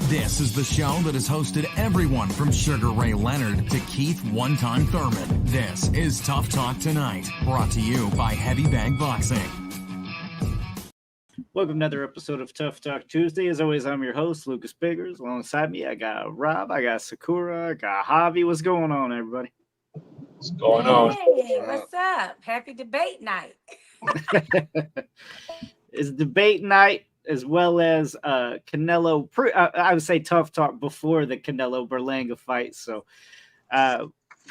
This is the show that has hosted everyone from Sugar Ray Leonard to Keith One-Time Thurman. This is Tough Talk Tonight, brought to you by Heavy Bag Boxing. Welcome to another episode of Tough Talk Tuesday. As always, I'm your host, Lucas Biggers. Alongside me, I got Rob, I got Sakura, I got Javi. What's going on, everybody? What's going on? Hey, what's up? Happy debate night. It's debate night as well as Canelo. I would say Tough Talk before the Canelo Berlanga fight. So,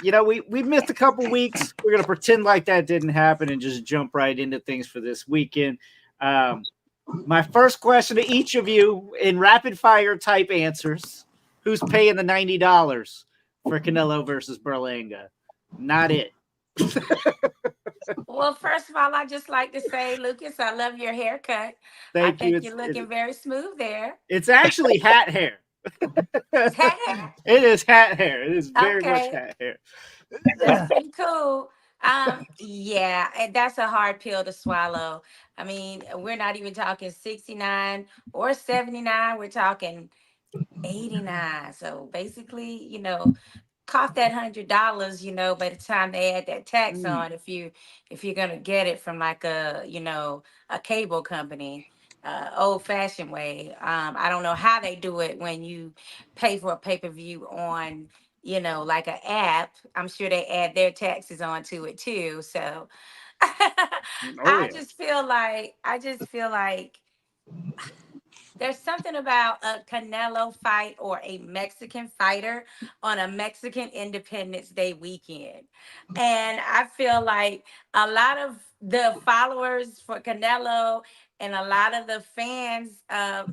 we missed a couple weeks. We're going to pretend like that didn't happen and just jump right into things for this weekend. My first question to each of you in rapid fire type answers: who's paying the $90 for Canelo versus Berlanga? Not it. Well, first of all, I just like to say, Lucas, I love your haircut. I think you're looking very smooth there. It's actually hat hair. It's hat hair? It is hat hair. It is very much hat hair. That's pretty cool. Yeah, and that's a hard pill to swallow. I mean, we're not even talking 69 or 79. We're talking 89. So basically, cost that $100, by the time they add that tax on, if you're gonna get it from like a cable company, old fashioned way. I don't know how they do it when you pay for a pay-per-view on like an app. I'm sure they add their taxes onto it too. So I just feel like there's something about a Canelo fight or a Mexican fighter on a Mexican Independence Day weekend. And I feel like a lot of the followers for Canelo and a lot of the fans, they're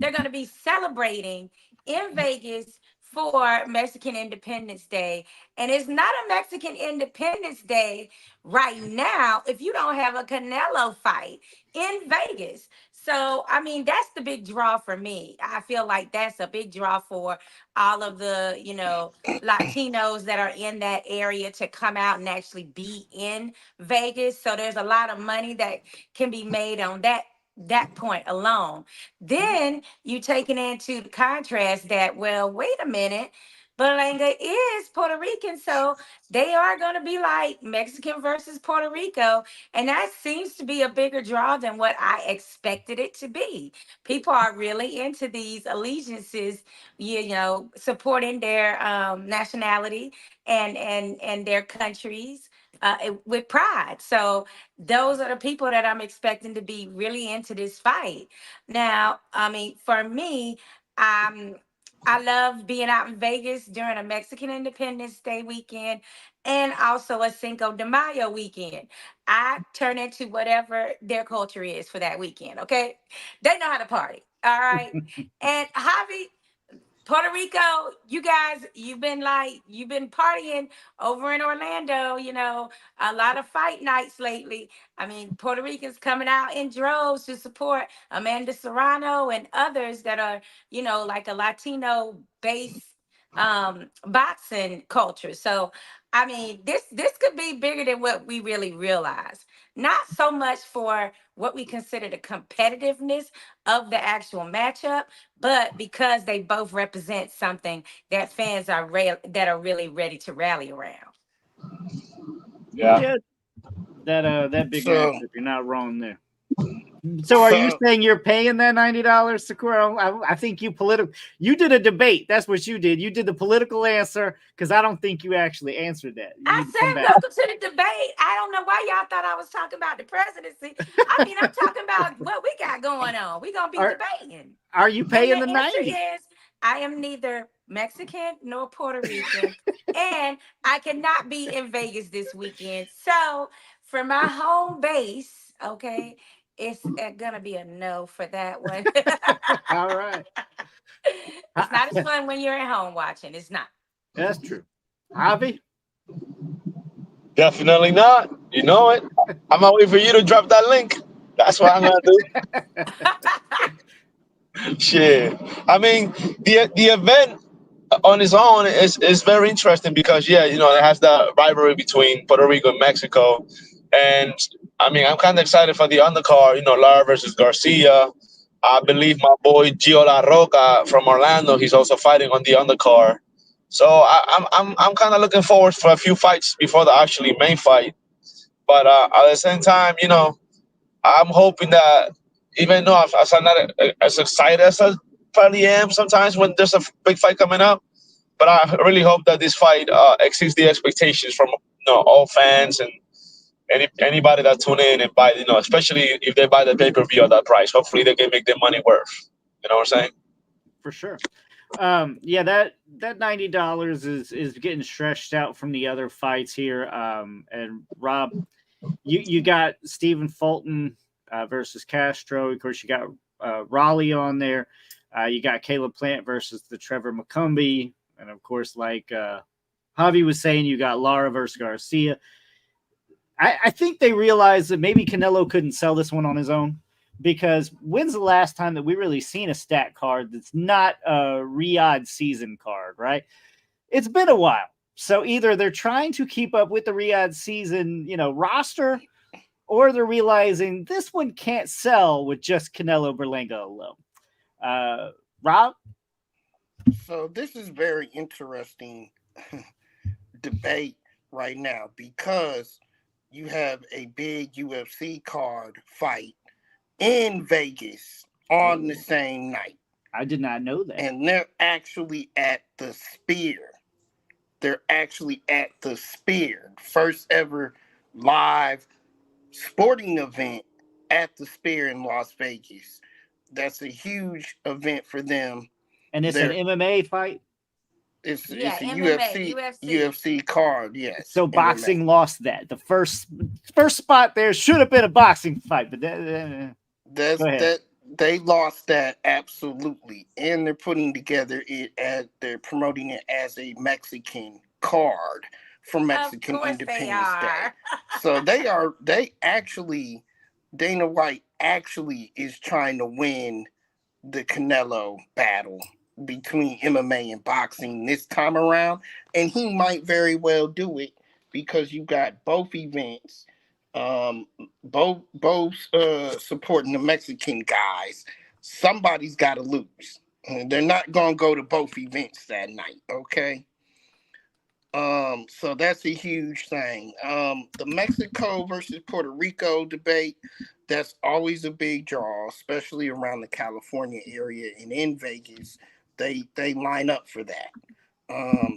going to be celebrating in Vegas for Mexican Independence Day. And it's not a Mexican Independence Day right now if you don't have a Canelo fight in Vegas. So, I mean, that's the big draw for me. I feel like that's a big draw for all of the, Latinos that are in that area to come out and actually be in Vegas. So there's a lot of money that can be made on that point alone. Then you take it into the contrast that, well, wait a minute, Berlanga is Puerto Rican, so they are going to be like Mexican versus Puerto Rico, and that seems to be a bigger draw than what I expected it to be. People are really into these allegiances, supporting their nationality and their countries with pride. So those are the people that I'm expecting to be really into this fight. Now, I mean, for me, I love being out in Vegas during a Mexican Independence Day weekend and also a Cinco de Mayo weekend. I turn into whatever their culture is for that weekend, okay? They know how to party, all right? And Javi, Puerto Rico, you guys, you've been partying over in Orlando, a lot of fight nights lately. I mean, Puerto Ricans coming out in droves to support Amanda Serrano and others that are, like a Latino based boxing culture. So, I mean, this could be bigger than what we really realize. Not so much for what we consider the competitiveness of the actual matchup, but because they both represent something that fans are really ready to rally around. Yeah. That big matchup, you're not wrong there. So are you saying you're paying that $90, Sakura? I think you did a debate. That's what you did. You did the political answer because I don't think you actually answered that. I said welcome to the debate. I don't know why y'all thought I was talking about the presidency. I mean, I'm talking about what we got going on. We're going to be debating. Are you paying the answer 90? Is, I am neither Mexican nor Puerto Rican, and I cannot be in Vegas this weekend. So for my home base, okay, it's gonna be a no for that one. All right. It's not as fun when you're at home watching. It's not. That's true. Javi? Definitely not. You know it. I'm gonna wait for you to drop that link. That's what I'm gonna do. Shit. I mean, the event on its own is very interesting because it has that rivalry between Puerto Rico and Mexico. And I mean, I'm kind of excited for the undercard, Lara versus Garcia. I believe my boy Gio La Roca from Orlando, he's also fighting on the undercard. So I'm kind of looking forward for a few fights before the actually main fight. But at the same time, I'm hoping that even though as I'm not as excited as I probably am sometimes when there's a big fight coming up, but I really hope that this fight exceeds the expectations from all fans and anybody that tune in and buy, especially if they buy the pay per view at that price. Hopefully, they can make their money worth. You know what I'm saying? For sure. Yeah, that $90 is getting stretched out from the other fights here. And Rob, you got Stephen Fulton versus Castro. Of course, you got Raleigh on there. You got Caleb Plant versus the Trevor McCumbee, and of course, like Javi was saying, you got Lara versus Garcia. I think they realized that maybe Canelo couldn't sell this one on his own, because when's the last time that we really seen a stat card that's not a Riyadh season card, right? It's been a while. So either they're trying to keep up with the Riyadh season, roster, or they're realizing this one can't sell with just Canelo Berlanga alone. Rob? So this is very interesting debate right now, because you have a big UFC card fight in Vegas on the same night. I did not know that. And they're actually at the Sphere. They're actually at the Sphere. First ever live sporting event at the Sphere in Las Vegas. That's a huge event for them. And it's an MMA fight? It's a MMA, UFC card, yes. So boxing lost that. The first spot there should have been a boxing fight, but they lost that absolutely, and they're putting together they're promoting it as a Mexican card for Mexican Independence Day. So Dana White actually is trying to win the Canelo battle between MMA and boxing this time around, and he might very well do it, because you got both events, both supporting the Mexican guys. Somebody's got to lose. They're not gonna go to both events that night, okay? So that's a huge thing. The Mexico versus Puerto Rico debate, that's always a big draw, especially around the California area and in Vegas. They line up for that.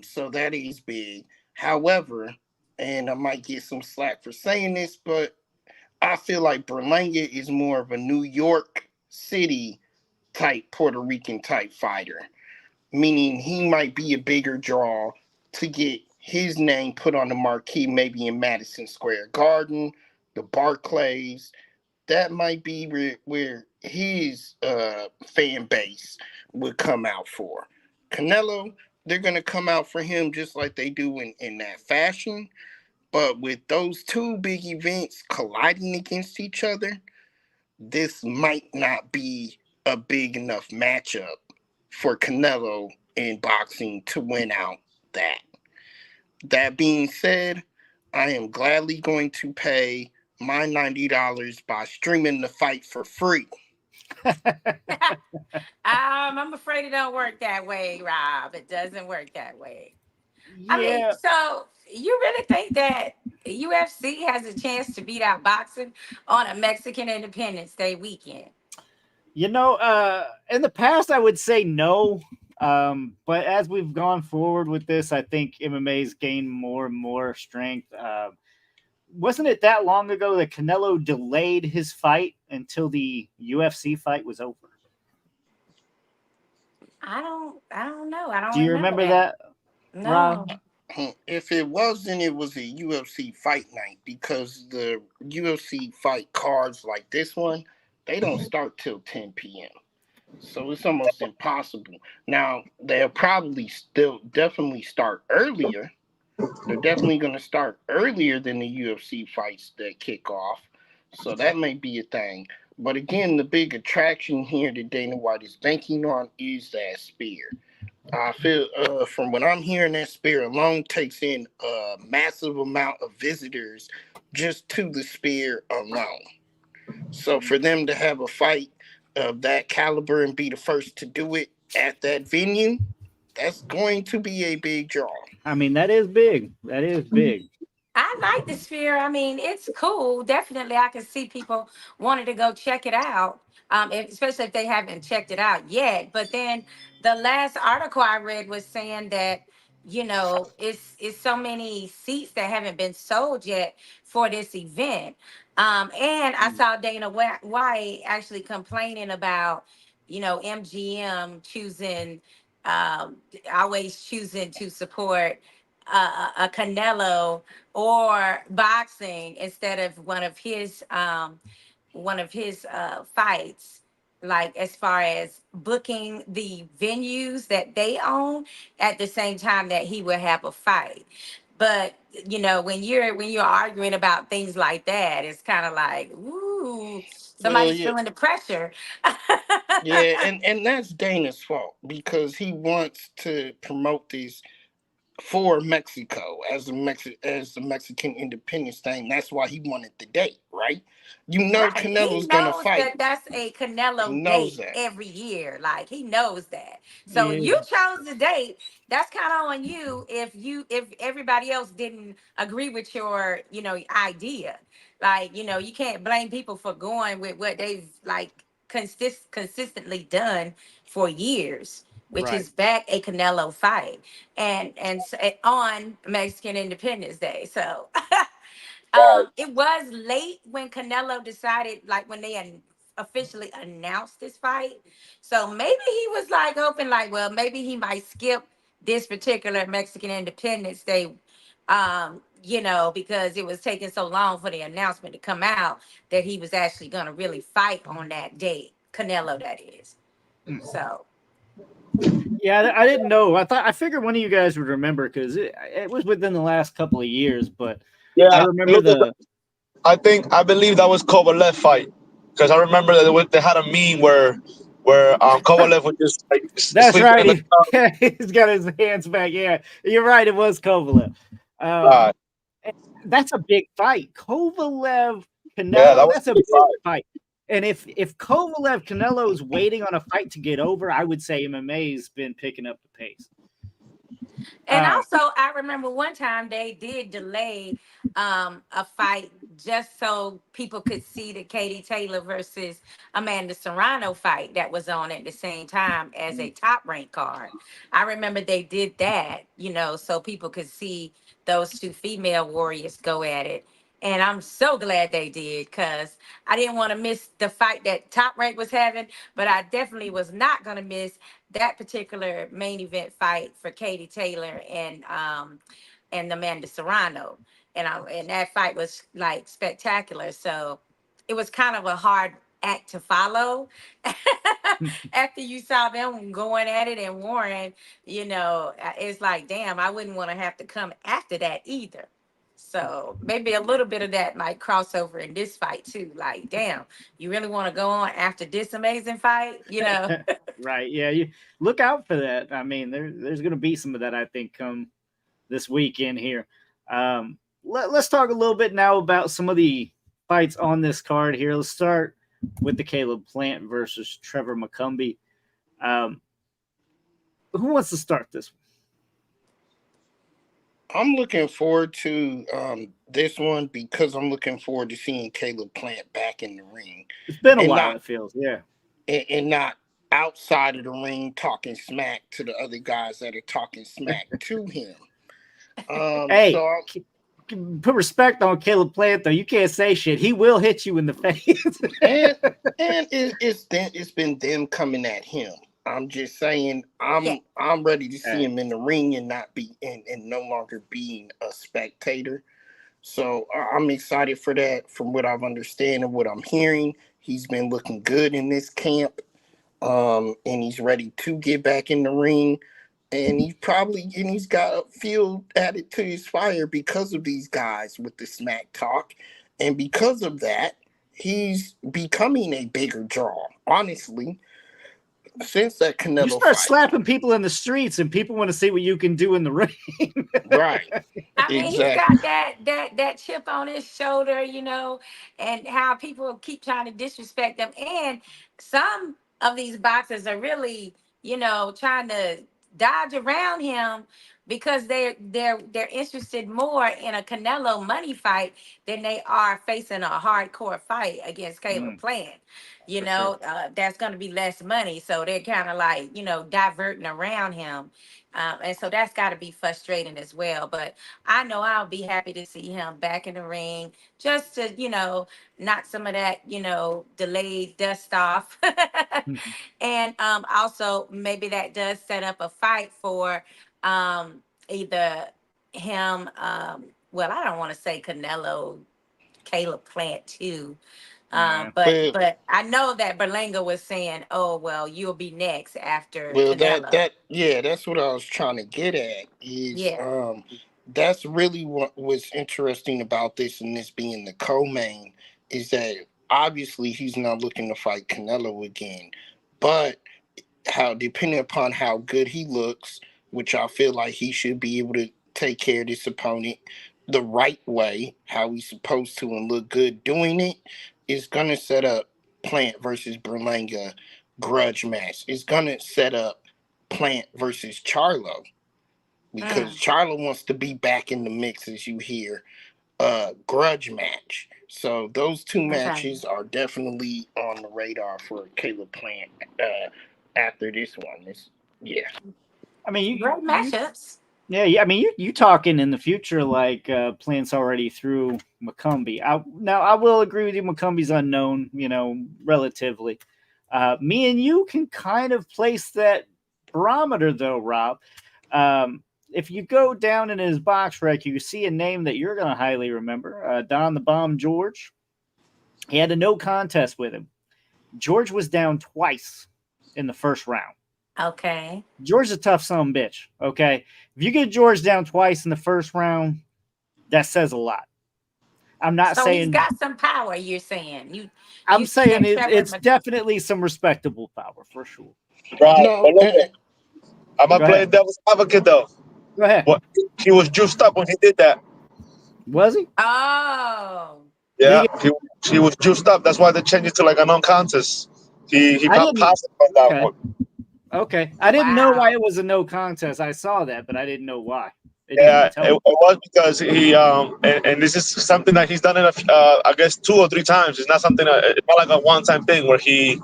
So that is big. However, and I might get some slack for saying this, but I feel like Berlanga is more of a New York City type Puerto Rican type fighter, meaning he might be a bigger draw to get his name put on the marquee, maybe in Madison Square Garden, the Barclays. That might be where his fan base would come out for. Canelo, they're going to come out for him just like they do in that fashion. But with those two big events colliding against each other, this might not be a big enough matchup for Canelo in boxing to win out that. That being said, I am gladly going to pay my $90 by streaming the fight for free. I'm afraid it don't work that way, Rob. It doesn't work that way. Yeah. I mean, so you really think that UFC has a chance to beat out boxing on a Mexican Independence Day weekend? In the past, I would say no. But as we've gone forward with this, I think MMA's gained more and more strength. Wasn't it that long ago that Canelo delayed his fight until the UFC fight was over? I don't know. I don't. Do you remember that? No. Rob? If it wasn't, it was a UFC fight night, because the UFC fight cards like this one, they don't start till 10 p.m. So it's almost impossible. Now, they'll probably definitely start earlier. They're definitely going to start earlier than the UFC fights that kick off. So that may be a thing. But again, the big attraction here that Dana White is banking on is that Sphere. I feel from what I'm hearing, that Sphere alone takes in a massive amount of visitors just to the Sphere alone. So for them to have a fight of that caliber and be the first to do it at that venue, that's going to be a big draw. I mean, that is big. That is big. I like the Sphere. I mean, it's cool. Definitely, I can see people wanting to go check it out, especially if they haven't checked it out yet. But then the last article I read was saying that it's so many seats that haven't been sold yet for this event. And I saw Dana White actually complaining about MGM choosing always choosing to support a Canelo or boxing instead of one of his fights, like as far as booking the venues that they own at the same time that he will have a fight. But when you're arguing about things like that, it's kind of like, ooh, Well, somebody's yeah, feeling the pressure. yeah, and that's Dana's fault because he wants to promote these for Mexico as as the Mexican independence thing. That's why he wanted the date, right? You know Right. He Canelo's gonna knows fight. that that's a He Canelo knows date that. every year. Like he knows that. So Yeah. you chose the date. That's kind of on you if everybody else didn't agree with your, idea. Like, you can't blame people for going with what they've like consistently done for years, which Right. is back a Canelo fight on Mexican Independence Day. So it was late when Canelo decided, like when they officially announced this fight. So maybe he was like hoping, like, well, maybe he might skip this particular Mexican Independence Day, because it was taking so long for the announcement to come out that he was actually going to really fight on that date. Canelo, that is. So, Yeah, I didn't know. I figured one of you guys would remember because it was within the last couple of years. But I Yeah, remember look at. the I believe that was Kovalev fight because I remember that they had a meme where Kovalev would just like That's sleep right. in the He's got his hands back. Yeah, you're right. It was Kovalev. Um, crowd. that's a big fight. Kovalev Yeah, that Canelo. was That's a a big big fight. And if Kovalev Canelo is waiting on a fight to get over, I would say MMA's been picking up the pace. and also, I remember one time they did delay a fight just so people could see the Katie Taylor versus Amanda Serrano fight that was on at the same time as a top rank card. I remember they did that, so people could see those two female warriors go at it. And I'm so glad they did because I didn't want to miss the fight that Top Rank was having, but I definitely was not going to miss that particular main event fight for Katie Taylor and Amanda Serrano. And that fight was like spectacular. So it was kind of a hard act to follow after you saw them going at it and Warren, it's like, damn, I wouldn't want to have to come after that either. So maybe a little bit of that might cross over in this fight too. Like, damn, you really want to go on after this amazing fight, Right. Yeah. You look out for that. I mean, there's going to be some of that, I think, come this weekend here. Let's talk a little bit now about some of the fights on this card here. Let's start with the Caleb Plant versus Trevor McCumbee. Um, who wants to start this one? I'm looking forward to this one because I'm looking forward to seeing Caleb Plant back in the ring It's been a and while, not it feels. Yeah. and not outside of the ring talking smack to the other guys that are talking smack to him. Hey, So put respect on Caleb Plant, though. You can't say shit. He will hit you in the face. and it's been them coming at him. I'm just saying Yeah. I'm ready to see Hey, him in the ring and not be and no longer being a spectator. So I'm excited for that. From what I've understand and what I'm hearing, he's been looking good in this camp, and he's ready to get back in the ring. And he's got a fuel added to his fire because of these guys with the smack talk, and because of that, he's becoming a bigger draw. Honestly, since that You Canelo start fight. slapping people in the streets, and people want to see what you can do in the ring. Right. I mean, he's Exactly. got that chip on his shoulder, and how people keep trying to disrespect him. And some of these boxers are really, trying to dodge around him because they're interested more in a Canelo money fight than they are facing a hardcore fight against Caleb Plant. For sure. That's going to be less money, so they're kind of like diverting around him. And so that's got to be frustrating as well. But I know I'll be happy to see him back in the ring just to, knock some of that, delayed dust off. And also, maybe that does set up a fight for either him, well, I don't want to say Canelo, Caleb Plant too. Yeah. But Well, but I know that Berlanga was saying, "Oh well, you'll be next after well, Canelo." that's what I was trying to get at. Is Yeah. that's really what was interesting about this, and this being the co-main, is that obviously he's not looking to fight Canelo again, but how depending upon how good he looks, which I feel like he should be able to take care of this opponent the right way, how he's supposed to, and look good doing it, is gonna set up Plant versus Berlanga grudge match. It's gonna set up Plant versus Charlo because Mm, Charlo wants to be back in the mix, as you hear. Grudge match. So those two okay. matches are definitely on the radar for Caleb Plant after this one. Yeah. I mean, Great matchups. yeah. I mean, you talking in the future like Plants already through McCumbee. Now I will agree with you. McCumbee's unknown, relatively. Me and you can kind of place that barometer though, Rob. If you go down in his box rec, you see a name that you're going to highly remember, Don the Bomb George. He had a no contest with him. George was down twice in the first round. Okay. George's a tough son of a bitch. Okay, if you get George down twice in the first round, that says a lot. I'm not So he's saying. got some power. You're saying you I'm see saying that Trevor it's definitely some respectable power for sure. Right. No, But look, I'm Go gonna play ahead. devil's advocate though. Go ahead. What he was juiced up when he did that. Was he? Oh. Did he Yeah, get, he was juiced up. That's why they changed it to like a non-contest. He I popped didn't. positive on that Okay. one. Okay. I didn't know why Wow. it was a no contest. I saw that, but I didn't know why. It didn't Yeah, even tell me. it was because he and this is something that he's done it I guess 2 or 3 times. It's not something it's not like a one-time thing where he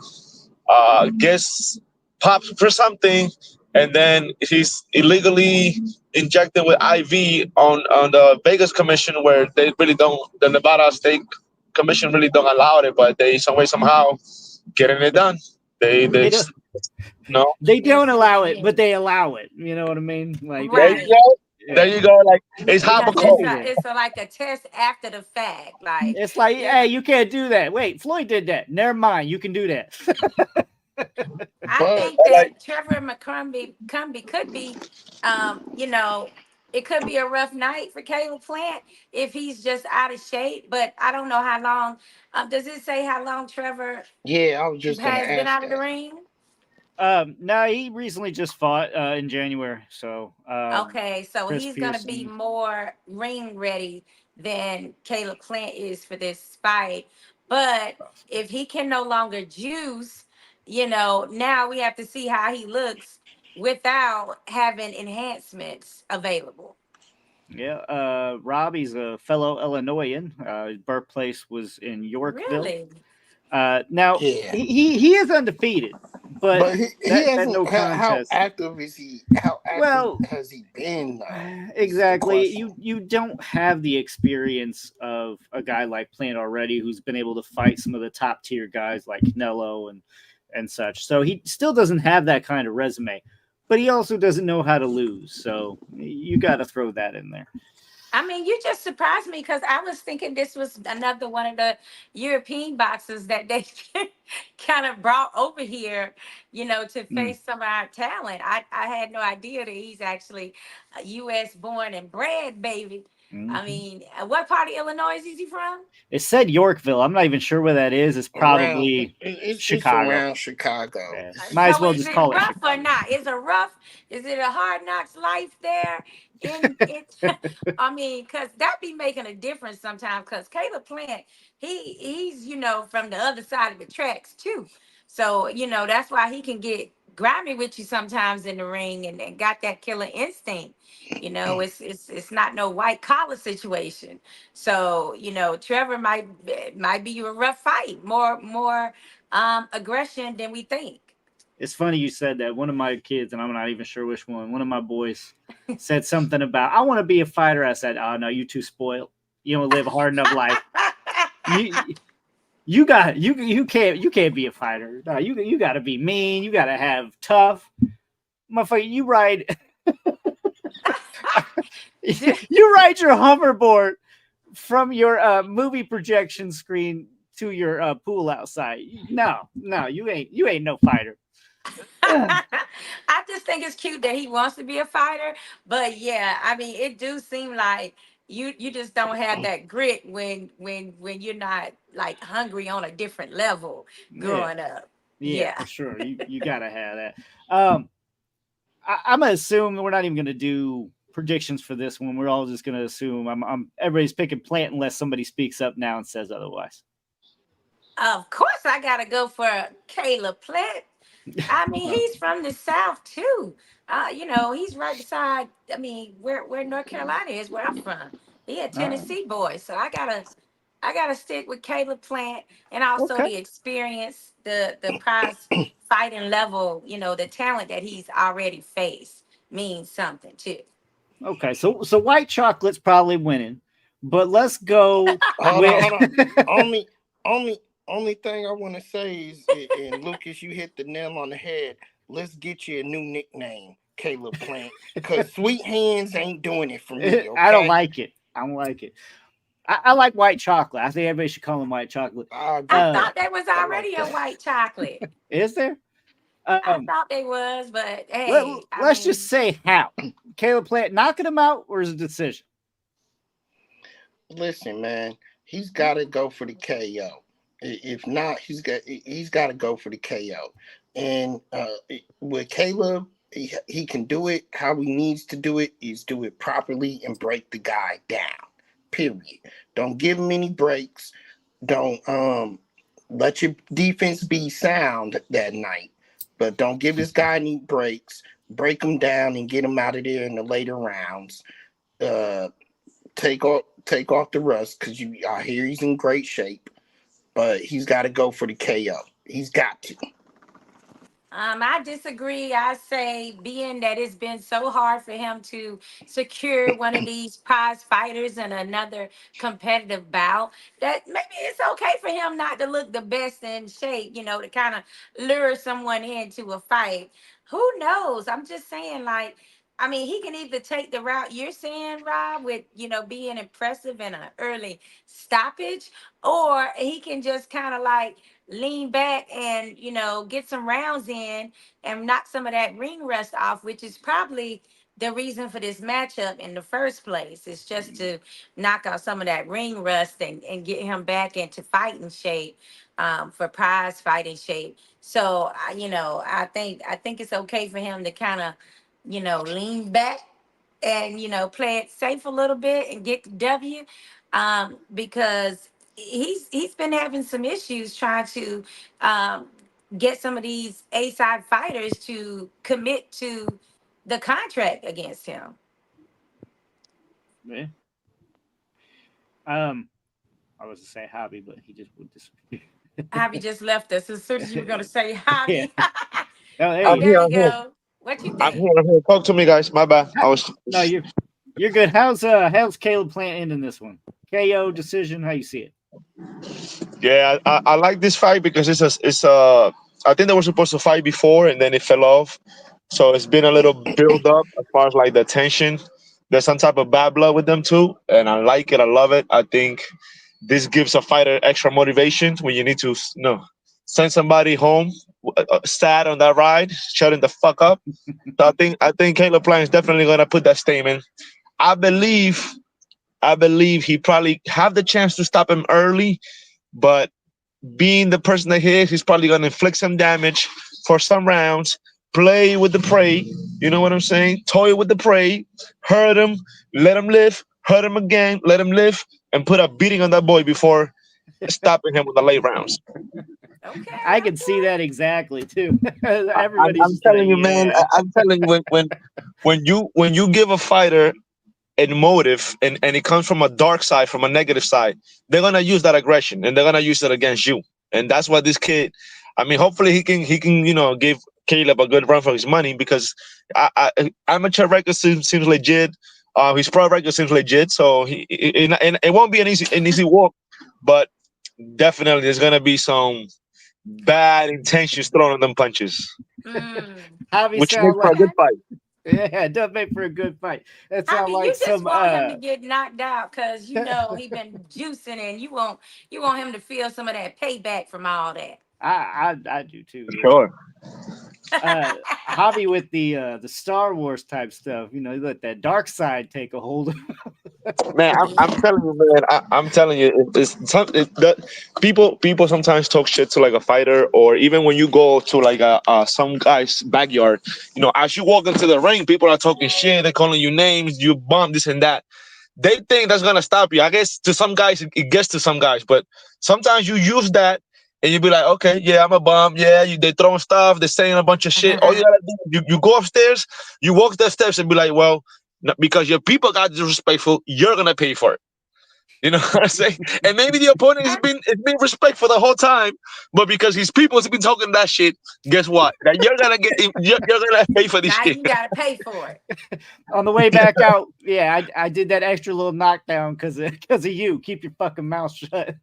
gets popped for something and then he's illegally injected with IV on the Vegas Commission where they really don't, the Nevada State Commission really don't allow it, but they some way somehow getting it done. They They don't. no. They don't It's allow it, but weird. they allow it. You know what I mean? Like There you Right. go. There yeah. you go. Like it's They Because can Habakkuk. do that. it's like a test after the fact. Like, It's like, you know, hey, you can't do that. Wait, Floyd did that. Never mind. You can do that. I but think Like that Trevor McCumbee could be, it could be a rough night for Caleb Plant if he's just out of shape. But I don't know how long. Does it say how long Trevor yeah, I was just gonna has been ask out of the that. ring? No, he recently just fought in January. So Okay, so Chris he's gonna be Pearson. more ring ready than Caleb Plant is for this fight. But if he can no longer juice, now we have to see how he looks without having enhancements available. Yeah, Robbie's a fellow Illinoisan. His birthplace was in Yorkville. Really? Now Yeah. he is undefeated, but But he that no hasn't. How contest. active is he? How active Well, has he been? Though is the exactly. question. You don't have the experience of a guy like Plant already, who's been able to fight some of the top tier guys like Canelo and such. So he still doesn't have that kind of resume, but he also doesn't know how to lose. So you got to throw that in there. I mean, you just surprised me because I was thinking this was another one of the European boxers that they kind of brought over here, to Mm. face some of our talent. I had no idea that he's actually a U.S. born and bred baby. I Mhm. mean, what part of Illinois is he from? It said Yorkville. I'm not even sure where that is. It's Around probably it's Chicago. around Chicago. Yeah. Might as So well is just it call it rough or Chicago. not? Is it a hard knocks life there? In it, I mean, cause that be making a difference sometimes. Cause Caleb Plant, he's from the other side of the tracks too. So that's why he can get grimy with you sometimes in the ring and got that killer instinct. It's not no white collar situation. So Trevor might be a rough fight, more aggression than we think. It's funny you said that. One of my kids, and I'm not even sure which one of my boys said something about, I want to be a fighter. I said, oh, no, you too spoiled. You don't live a hard enough life. You, you can't be a fighter. No, you got to be mean. You got to have tough. Motherfucker, you ride your hoverboard from your movie projection screen to your pool outside. No, you ain't no fighter. I just think it's cute that he wants to be a fighter, but yeah, I mean, it do seem like you just don't have that grit when you're not like hungry on a different level Yeah, growing up. yeah, Yeah. for sure. You gotta have that. Um, I'm gonna assume we're not even gonna do predictions for this one. We're all just gonna assume everybody's picking Plant unless somebody speaks up now and says otherwise. Of course, I gotta go for Caleb Plant. I mean, he's from the South too. He's right beside. I mean, where North Carolina is, where I'm from. He a All right. Tennessee boy, so I gotta stick with Caleb Plant, and also Okay. the experience, the prize fighting level. The talent that he's already faced means something too. Okay. So white chocolate's probably winning, but let's go Hold on, with. hold on. Only, only, only thing I want to say is, and Lucas, you hit the nail on the head. Let's get you a new nickname, Caleb Plant, because Sweet Hands ain't doing it for me. I don't Okay, like it. I don't like it. I like white chocolate. I think everybody should call him white chocolate. I I agree. Uh, thought there was I like already a that. white chocolate. is there? I Um, thought they was, but let, hey, I let's just mean, say how. Caleb Plant knocking him out, or is it a decision? Listen, man, he's got to go for the KO. If not, he's got to go for the KO. And with Caleb, he can do it how he needs to do it. Is do it properly and break the guy down. Period. Don't give him any breaks. Don't let your defense be sound that night. But don't give this guy any breaks. Break him down and get him out of there in the later rounds. Uh, take off the rust because I hear he's in great shape, but he's got to go for the KO. He's got to. I disagree. I say, being that it's been so hard for him to secure one of these prize fighters and another competitive bout, that maybe it's okay for him not to look the best in shape, to kind of lure someone into a fight. Who knows? I'm just saying, like, I mean, he can either take the route you're saying, Rob, with, being impressive in an early stoppage, or he can just kind of like lean back and get some rounds in and knock some of that ring rust off, which is probably the reason for this matchup in the first place. It's just to knock out some of that ring rust and get him back into fighting shape, for prize fighting shape. So I think it's okay for him to kind of lean back and play it safe a little bit and get the W, because he's been having some issues trying to um, get some of these A side fighters to commit to the contract against him. Yeah. I was to say hobby, but he just would disappear. Javi just left us as soon as you were going to say Yeah. Javi. Oh, there Oh, I'm you here. there go. we I'm here. go. What you I'm think? here. I'm here. Talk to me, guys. My bad. I was. No, you're good. How's Caleb Plant ending this one? KO decision. How you see it? Yeah, I like this fight because it's. I think they were supposed to fight before and then it fell off, so it's been a little build up as far as like the tension. There's some type of bad blood with them too, and I like it. I love it. I think this gives a fighter extra motivation when you need to, send somebody home sad on that ride, shutting the fuck up. So I think Caleb Plant is definitely gonna put that statement. I believe I believe he probably have the chance to stop him early, but being the person that he is, he's probably going to inflict some damage for some rounds, play with the prey. You know what I'm saying? Toy with the prey, hurt him, let him live, hurt him again, let him live, and put a beating on that boy before stopping him with the late rounds. Okay, I can see okay. that exactly too. I'm Everybody's just like, telling you, man. yeah. I'm telling you, when you give a fighter a motive and it comes from a dark side, from a negative side, they're gonna use that aggression and they're gonna use it against you. And that's what this kid. I mean, hopefully he can give Caleb a good run for his money because amateur record seems legit. His pro record seems legit, so and it won't be an easy walk, but definitely there's gonna be some bad intentions thrown on them punches, Mm. Javi which makes sound for a like good fight. yeah, it does make for a good fight. That sound Javi, like you just some want him to get knocked out because you know he been juicing and you want him to feel some of that payback from all that. I do too, yeah. Sure. Uh Javi with the Star Wars type stuff, you let that dark side take a hold of Man, I'm Yeah. telling you, man. I'm telling you, people sometimes talk shit to like a fighter, or even when you go to like some guy's backyard, as you walk into the ring, people are talking shit, they're calling you names, you bum this and that. They think that's gonna stop you. I guess to some guys it gets to some guys, but sometimes you use that and you be like, okay, yeah, I'm a bum. Yeah, they throwing stuff, they're saying a bunch of shit. All you gotta do, you go upstairs, you walk the steps and be like, well, because your people got disrespectful, you're gonna pay for it. You know what I'm saying? And maybe the opponent has been respectful the whole time, but because his people has been talking that shit, guess what? That you're gonna pay for this Now shit. you gotta pay for it. on the way back out. Yeah, I did that extra little knockdown because of you. Keep your fucking mouth shut.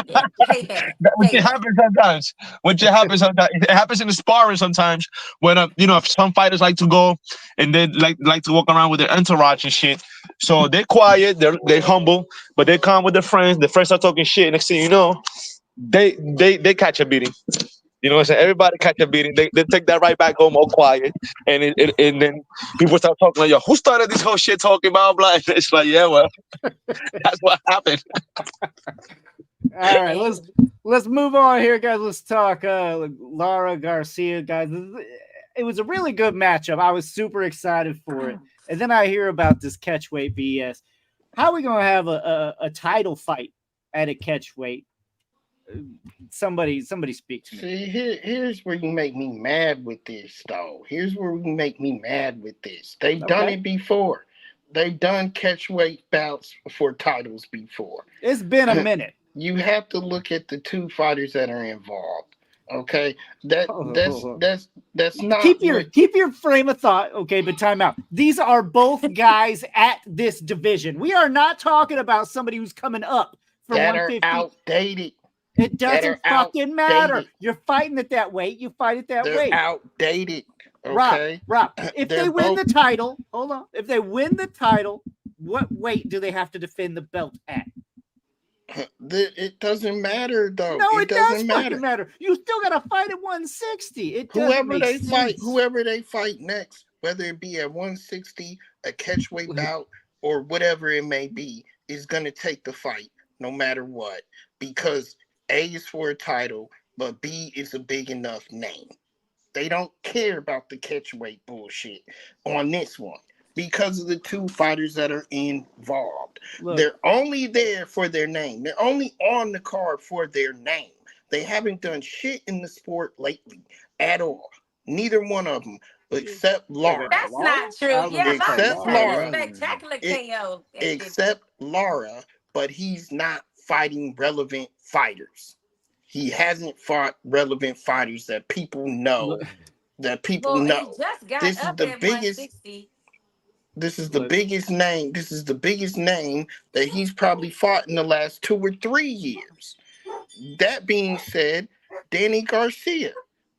Yeah, payback, Which it payback. happens sometimes. Which it happens sometimes. It happens in the sparring sometimes when if some fighters like to go and they like to walk around with their entourage and shit. So they're quiet, they're humble, but they come with their friends. The friends are talking shit. Next thing you know, they catch a beating. You know what I'm saying? Everybody catch a beating. They take that right back home all quiet. And then people start talking like, yo, who started this whole shit talking about blah? It's like, yeah, well, that's what happened. All right, let's Hey. let's move on here, guys. Let's talk Lara Garcia, guys. It was a really good matchup. I was super excited for it, and then I hear about this catchweight BS. How are we gonna have a title fight at a catchweight? Somebody speak to me. See, here's where you make me mad with this, though. Here's where you make me mad with this. They've done Okay, it before. They've done catchweight bouts for titles before. it's been a minute. You have to look at the two fighters that are involved. Okay, that that's Oh, that's that's not keep your what keep your frame of thought. Okay, but time out. These are both guys at this division. We are not talking about somebody who's coming up from that are 150. outdated. It That doesn't are fucking matter. outdated. You're fighting it that way. You fight it that They're way. outdated. Rob, Okay, Rob, if they're they win both. the title, hold on. If they win the title, what weight do they have to defend the belt at? It doesn't matter though. No, It it does doesn't fucking matter. matter. You still got to fight at 160. It doesn't make sense. Whoever they fight next, whether it be at 160, a catchweight bout, or whatever it may be, is gonna take the fight no matter what. Because A is for a title, but B is a big enough name. They don't care about the catchweight bullshit on this one because of the two fighters that are involved. Look, They're only there for their name. They're only on the card for their name. They haven't done shit in the sport lately at all. Neither one of them, except wait a minute, Lara. That's Lara? not true. I was Yeah, I'm gonna say about to Except say a Lara. Lara. spectacular It, KO. except Lara, but he's not fighting relevant fighters. He hasn't fought relevant fighters that people Look, know. That people Well, he know. just got This is up the at biggest. 160. This is the look. biggest name. This is the biggest name that he's probably fought in the last 2 or 3 years. That being said, Danny Garcia,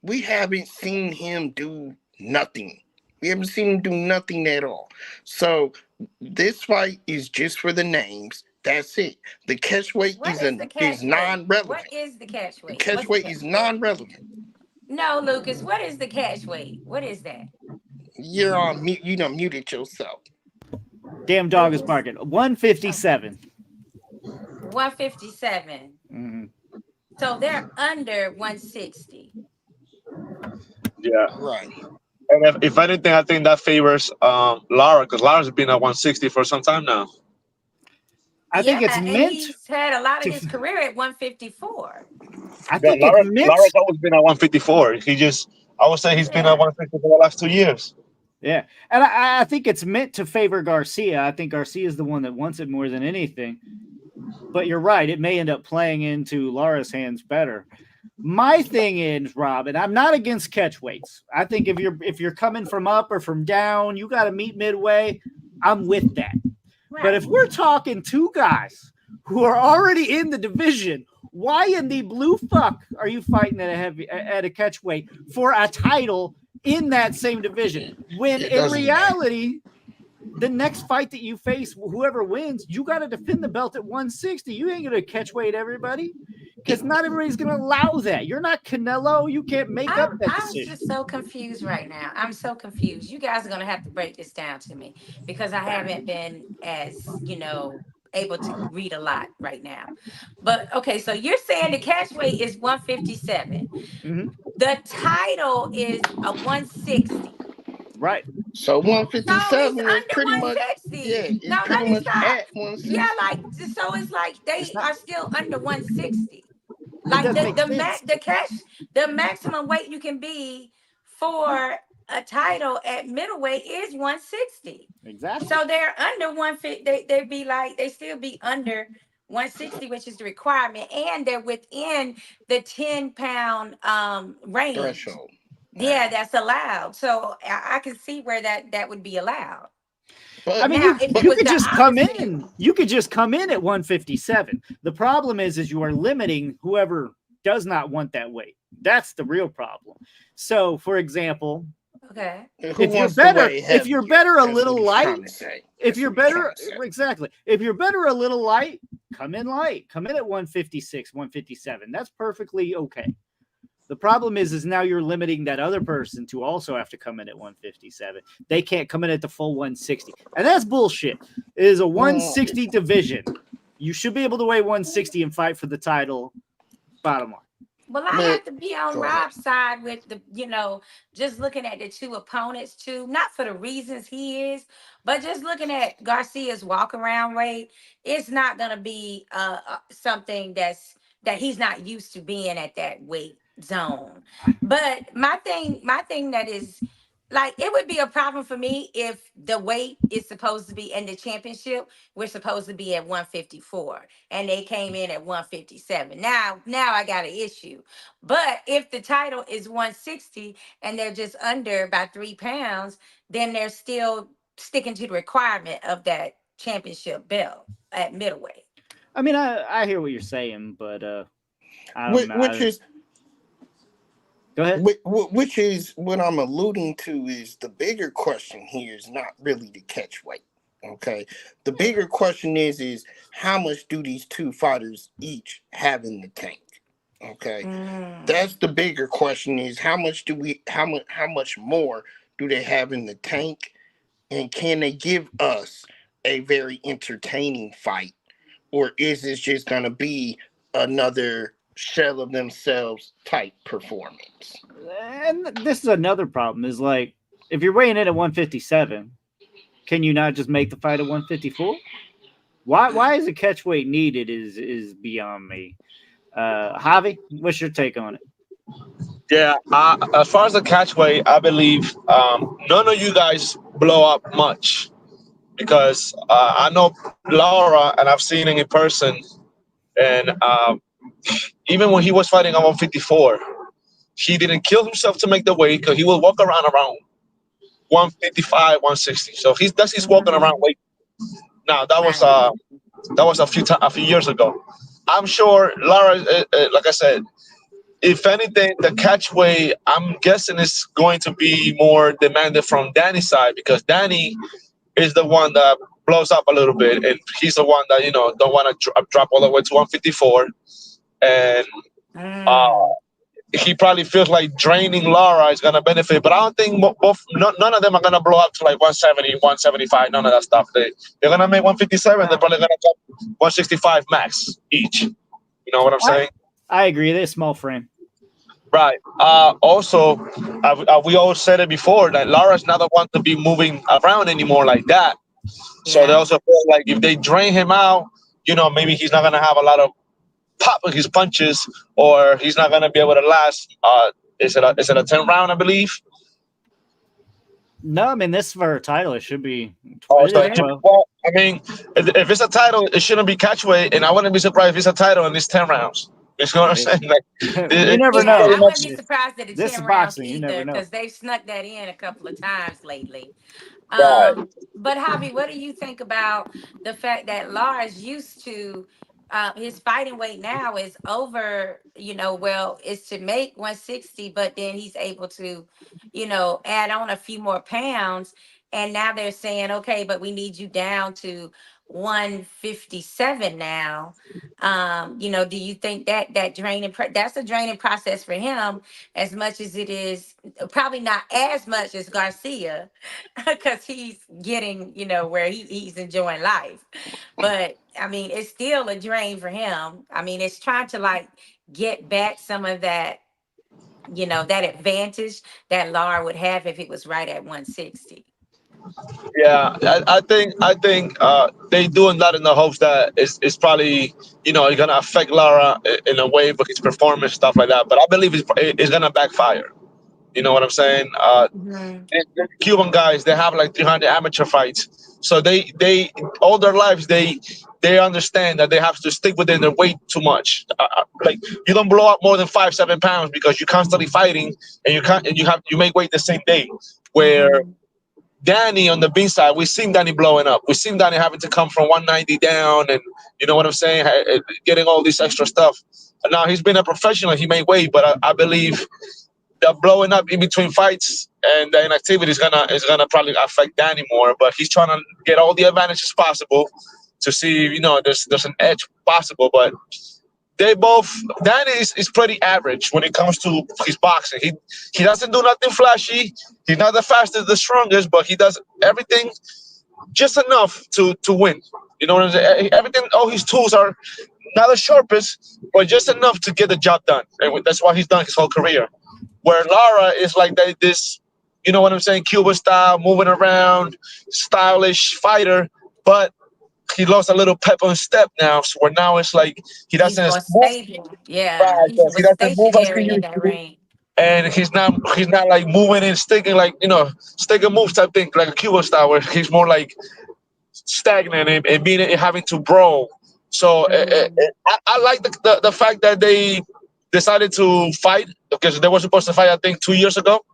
we haven't seen him do nothing. We haven't seen him do nothing at all. So this fight is just for the names. That's it. The catchweight What is the is catch weight? What non-relevant. is the catch The weight? What's the catchweight catch? is non-relevant. No, Lucas. What is the catch weight? What is that? You're on mute. You done muted yourself. Damn dog is barking. 157. 157. Mm-hmm. So they're under 160. Yeah. Right. And if anything, I think that favors Lara, because Lara's been at 160 for some time now. I think it's Yeah, and meant he's had a lot of to. his career at 154. I Yeah, think it's meant. Lara's always been at 154. I would say he's been at Yeah. 160 for the last 2 years. Yeah, and I think it's meant to favor Garcia. I think Garcia is the one that wants it more than anything. But you're right; it may end up playing into Lara's hands better. My thing is, Rob, and I'm not against catch weights. I think if you're coming from up or from down, you got to meet midway. I'm with that. Right. But if we're talking two guys who are already in the division, why in the blue fuck are you fighting at a catch weight for a title in that same division? When in reality, the next fight that you face, whoever wins, you got to defend the belt at 160. You ain't gonna catch weight everybody, because not everybody's gonna allow that. You're not Canelo. You can't make up that I'm decision. just so confused right now. I'm so confused. You guys are gonna have to break this down to me because I haven't been as able to read a lot right now. But okay, so you're saying the catch weight is 157. Mm-hmm. The title is a 160. Right. So No, it's 157 is under pretty much, 160. it's No, pretty let me much stop. at 160. Yeah, like so it's like It's they not. are still under 160. It Like doesn't make sense. the maximum weight you can be for a title at middleweight is 160. Exactly. So they're under 150. They'd be like they still be under 160, which is the requirement, and they're within the 10-pound range. Threshold. Yeah, that's allowed. So I can see where that would be allowed. But I mean, Now, if it you was could the just come opposite- in. You could just come in at 157. The problem is you are limiting whoever does not want that weight. That's the real problem. So, for example, Okay. who if you're wants to better, weigh if you're heavier? better a That's little what he's trying light, to say. if That's you're what he's better, trying to say. exactly. If you're better a little light, come in light. Come in at 156, 157. That's perfectly okay. The problem is now you're limiting that other person to also have to come in at 157. They can't come in at the full 160. And that's bullshit. It is a 160 division. You should be able to weigh 160 and fight for the title. Bottom line. Well, I Man, have to be on go ahead. Rob's side with the, just looking at the two opponents too, not for the reasons he is, but just looking at Garcia's walk around weight, it's not gonna be something that he's not used to being at that weight zone. But my thing that is like it would be a problem for me if the weight is supposed to be in the championship, we're supposed to be at 154 and they came in at 157. Now I got an issue. But if the title is 160 and they're just under by 3 pounds, then they're still sticking to the requirement of that championship belt at middleweight. I mean, I hear what you're saying, but I don't know. Which is Go ahead. Which is what I'm alluding to is the bigger question here is not really the catch weight. Okay. The bigger question is how much do these two fighters each have in the tank? Okay. That's the bigger question is how much more do they have in the tank? And can they give us a very entertaining fight? Or is this just gonna be another shell of themselves type performance? And this is another problem is like if you're weighing in at 157, can you not just make the fight at 154? Why is a catch weight needed is beyond me. Javi, what's your take on it? Yeah, as far as the catch weight, I believe none of you guys blow up much because I know Laura and I've seen him in person, and even when he was fighting at 154, he didn't kill himself to make the weight because he will walk around 155, 160. So that's his walking around weight. Now that was a few years ago. I'm sure Lara, like I said, if anything, the catch weight I'm guessing is going to be more demanded from Danny's side because Danny is the one that blows up a little bit, and he's the one that don't want to drop all the way to 154, and he probably feels like draining Lara is gonna benefit. But I don't think none of them are gonna blow up to like 170, 175. None of that stuff. They're gonna make 157. They're probably gonna drop 165 max each. You know what I'm saying? I agree. They're a small frame. Right. Also, we all said it before that Lara's not the one to be moving around anymore like that. So they Yeah. also feel like if they drain him out, maybe he's not gonna have a lot of pop with his punches, or he's not gonna be able to last. Is it a 10 round? I believe. No, I mean this for a title, it should be. Oh, 12. so well, I mean, if it's a title, it shouldn't be catchweight, and I wouldn't be surprised if it's a title and it's 10 rounds. You know what I'm saying? Like, You never Yeah, know. I wouldn't be surprised at the This is 10 rounds boxing. You never either know. because they've snuck that in a couple of times lately. Right. But Javi, what do you think about the fact that Lars used to his fighting weight now is over, well, it's to make 160, but then he's able to, add on a few more pounds. And now they're saying, okay, but we need you down to 157 now. Do you think that that's a draining process for him as much as it is, probably not as much as Garcia, because he's getting, where he's enjoying life. But I mean, it's still a drain for him. I mean, it's trying to like get back some of that, that advantage that Lara would have if it was right at 160. Yeah, I think they doing that in the hopes that it's probably it's gonna affect Lara in a way with his performance stuff like that. But I believe it's gonna backfire. You know what I'm saying? Mhm. The Cuban guys, they have like 300 amateur fights, so they all their lives they understand that they have to stick within their weight too much. Like you don't blow up more than 5-7 pounds because you're constantly fighting and you make weight the same day. Where Mhm. Danny on the B side, we've seen Danny blowing up. We've seen Danny having to come from 190 down, and you know what I'm saying, getting all this extra stuff. And now he's been a professional. He made weight, but I believe the blowing up in between fights and the inactivity is gonna probably affect Danny more. But he's trying to get all the advantages possible to see there's an edge possible. But they both Danny is pretty average when it comes to his boxing. He doesn't do nothing flashy. He's not the fastest, the strongest, but he does everything just enough to win. You know what I'm saying? Everything, all his tools are not the sharpest, but just enough to get the job done. And that's what he's done his whole career. Where Lara is like this, you know what I'm saying, Cuba style, moving around, stylish fighter, but he lost a little pep on step now. So where now it's like he He's doesn't more move stable. Yeah, right. he's Yes, more he doesn't move as he stationary in used that to, ring. and he's not like moving and sticking like stick and move type thing like a Cuba style where he's more like stagnant and being and having to brawl. So Mhm. I like the fact that they decided to fight because they were supposed to fight I think 2 years ago.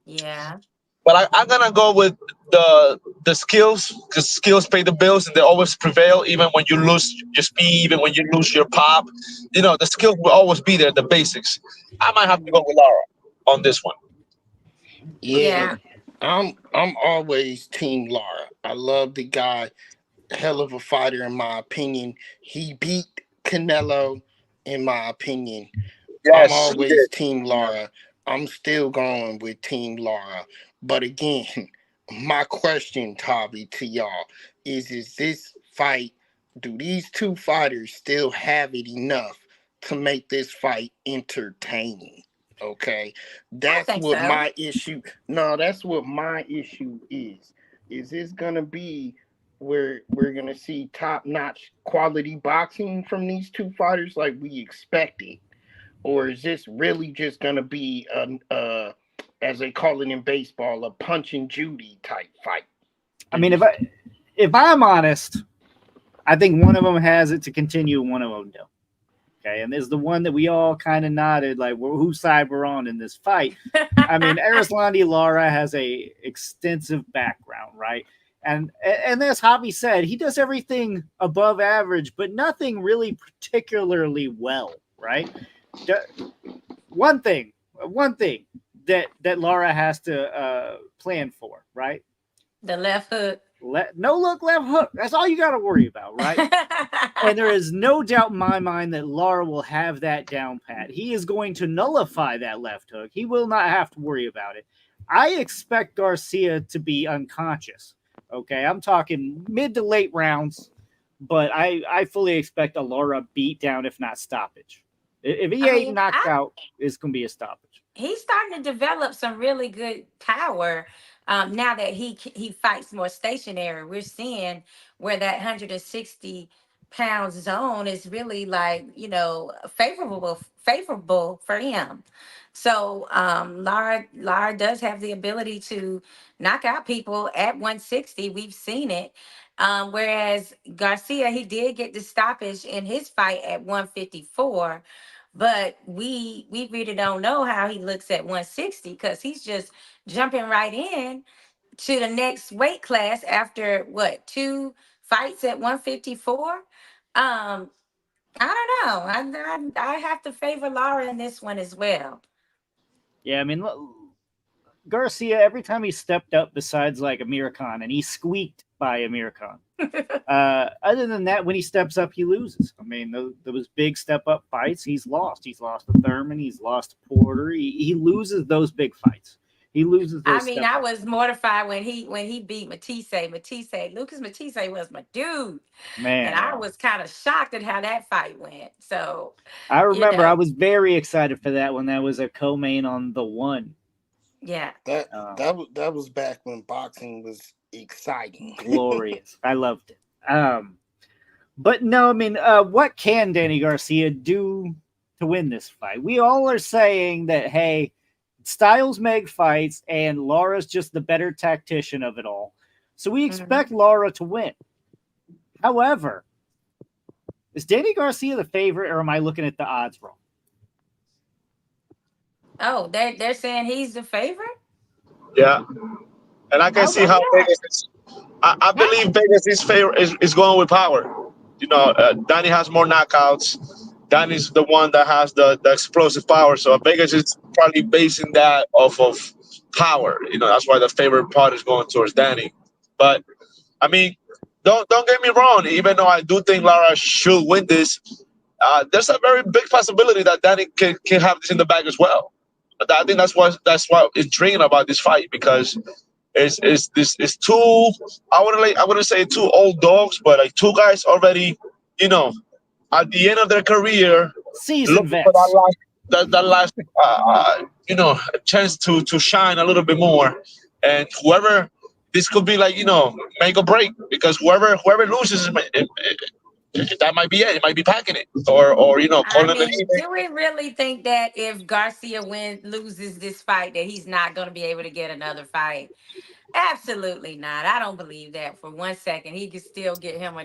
Yeah. But I'm gonna go with the skills because skills pay the bills and they always prevail even when you lose your speed, even when you lose your pop. The skills will always be there, the basics. I might have to go Mhm. with Lara on this one. Yeah, Yeah. I'm always team Lara. I love the guy, hell of a fighter in my opinion. He beat Canelo in my opinion. I'm Yes, he always did. team Lara. I'm still going with team Lara. But again, my question, Tavi, to y'all is this fight, do these two fighters still have it enough to make this fight entertaining? Okay. I That's think what so. my issue. No, that's what my issue is. Is this gonna be where we're gonna see top notch quality boxing from these two fighters like we expected? Or is this really just gonna be as they call it in baseball, a punch and Judy type fight? I mean, if I'm honest, I think one of them has it to continue, one of them don't. Okay, and there's the one that we all kind of nodded like, well, whose side we're on in this fight. I mean, Ersilandy Lara has a extensive background, right? And as Javi said, he does everything above average, but nothing really particularly well, right? One thing that Lara has to plan for, right? The left hook. no look left hook. That's all you got to worry about, right? And there is no doubt in my mind that Lara will have that down pat. He is going to nullify that left hook. He will not have to worry about it. I expect Garcia to be unconscious. Okay, I'm talking mid to late rounds, but I fully expect a Lara beat down, if not stoppage. If he ain't knocked out, it's going to be a stoppage. He's starting to develop some really good power now that he fights more stationary. We're seeing where that 160 pound zone is really like, favorable for him. So Lara does have the ability to knock out people at 160. We've seen it. Whereas Garcia, he did get the stoppage in his fight at 154, but we really don't know how he looks at 160 because he's just jumping right in to the next weight class after what, 2 fights at 154. I don't know. I have to favor Lara in this one as well. Yeah, I mean, Garcia, every time he stepped up, besides like Amir Khan, and he squeaked by Amir Khan. Other than that, when he steps up, he loses. I mean, those big step up fights, he's lost. He's lost to Thurman. He's lost to Porter. He loses those big fights. He loses those. I mean, I was mortified when he beat Matisse. Lucas Matisse was my dude, man, and I was kind of shocked at how that fight went. So I remember I was very excited for that one. That was a co-main on the one. Yeah, that was back when boxing was exciting, glorious. I loved it. But no, I mean, what can Danny Garcia do to win this fight? We all are saying that, hey, styles make fights, and Lara's just the better tactician of it all. So we expect Lara to win. However, is Danny Garcia the favorite, or am I looking at the odds wrong? Oh, they're saying he's the favorite? Yeah. And I can see how Vegas is. I believe Vegas is going with power. Danny has more knockouts. Danny's the one that has the explosive power. So Vegas is probably basing that off of power. That's why the favorite part is going towards Danny. But I mean, don't get me wrong. Even though I do think Lara should win this, there's a very big possibility that Danny can have this in the bag as well. But I think that's what is intriguing about this fight, because it's two. I wouldn't say two old dogs, but like two guys already, at the end of their career, seasoned vets. For that last chance to shine a little bit more. And whoever, this could be like, make or break, because whoever loses, that might be it. It might be packing it, or calling it. Do we really think that if Garcia loses this fight, that he's not going to be able to get another fight? Absolutely not. I don't believe that for 1 second. He could still get him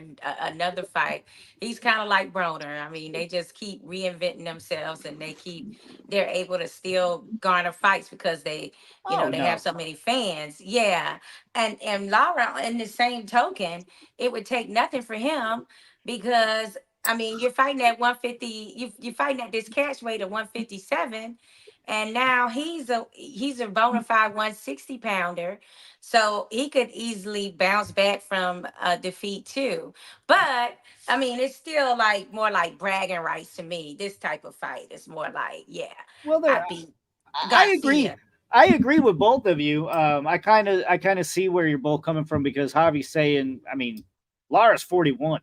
another fight. He's kind of like Broner. I mean, they just keep reinventing themselves, and they're able to still garner fights because they have so many fans. Yeah. And Lara, in the same token, it would take nothing for him, because I mean, you're fighting at 150, you're fighting at this catch weight of 157. And now he's a bona fide 160 pounder. So he could easily bounce back from a defeat too. But I mean, it's still like more like bragging rights to me. This type of fight is more like, well, I agree. I agree with both of you. I kind of see where you're both coming from, because Javi's saying, I mean, Lara's 41.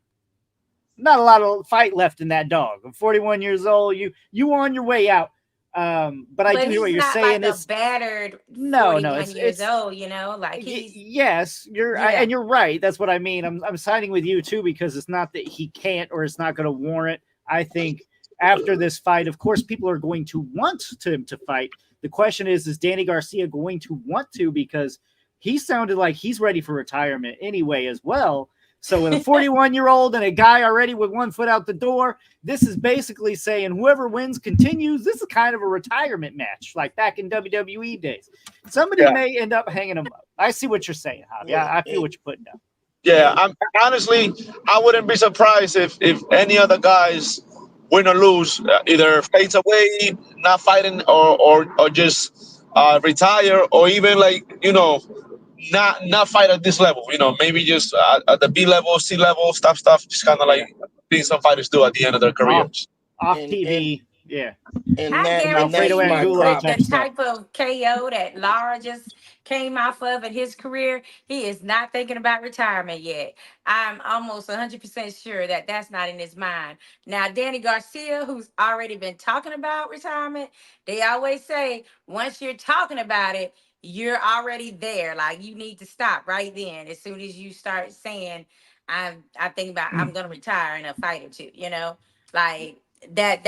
Not a lot of fight left in that dog. I'm 41 years old. You on your way out. But I do hear what you're saying. It's battered. It's years old. Like he's. Yes, and you're right. That's what I mean. I'm siding with you too, because it's not that he can't, or it's not going to warrant. I think after this fight, of course, people are going to want him to fight. The question is Danny Garcia going to want to? Because he sounded like he's ready for retirement anyway, as well. So with a 41-year-old and a guy already with one foot out the door, this is basically saying whoever wins continues. This is kind of a retirement match, like back in WWE days. Somebody may end up hanging him up. I see what you're saying, Javi. I feel what you're putting down. Yeah, honestly, I wouldn't be surprised if any other guys win or lose, either fades away, not fighting, or just retire, or even like not fight at this level. You know, maybe just at the B level, C level, stuff. Just kind of Yeah. like things some fighters do at the end of their careers. Off And TV. Yeah. I Alfredo guarantee my you Angulo that problem. type the stuff. type of KO that Lara just came off of in his career, he is not thinking about retirement yet. I'm almost 100% sure that that's not in his mind. Now, Danny Garcia, who's already been talking about retirement, they always say once you're talking about it, you're already there. Like you need to stop right then. As soon as you start saying, I think about I'm gonna retire in a fight or two, like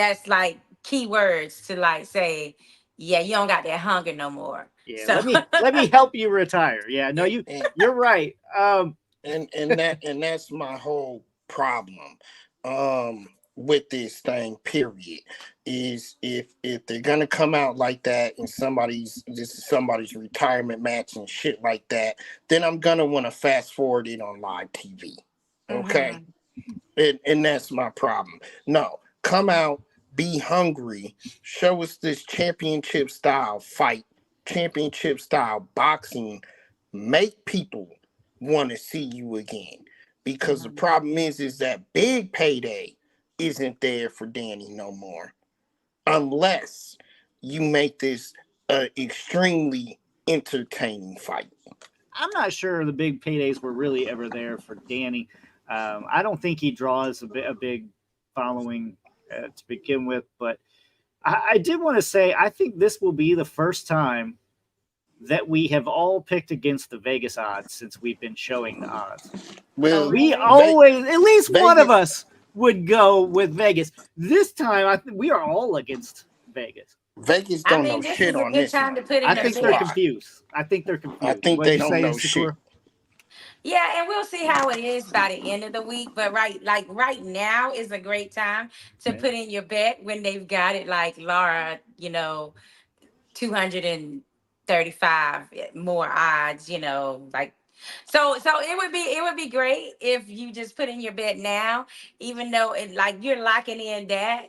that's like key words to like say, yeah, you don't got that hunger no more. Yeah, So let me help you retire. Yeah, no, And, and you're right. that's my whole problem with this thing, period, is if they're gonna come out like that and this is somebody's retirement match and shit like that, then I'm gonna want to fast forward it on live TV. Okay. mhm. And that's my problem. No, come out, be hungry, show us this championship style fight, championship style boxing, make people want to see you again. Because the problem is that big payday isn't there for Danny no more, unless you make this extremely entertaining fight. I'm not sure the big paydays were really ever there for Danny. I don't think he draws a big following to begin with, but I did want to say I think this will be the first time that we have all picked against the Vegas odds since we've been showing the odds. Well, We really? always, at least one of Vegas, us would go with Vegas. This time, we are all against Vegas. Vegas I don't know mean, this shit is a on good this time to one. put I in a think That's they're bet. why. confused. I think they're I confused. think What'd they you don't say, know shit. Shakur? Yeah, and we'll see how it is by the end of the week. But right now is a great time to Yeah. put in your bet when they've got it like Laura, 235 more odds, like so it would be great if you just put in your bet now, even though it like you're locking in that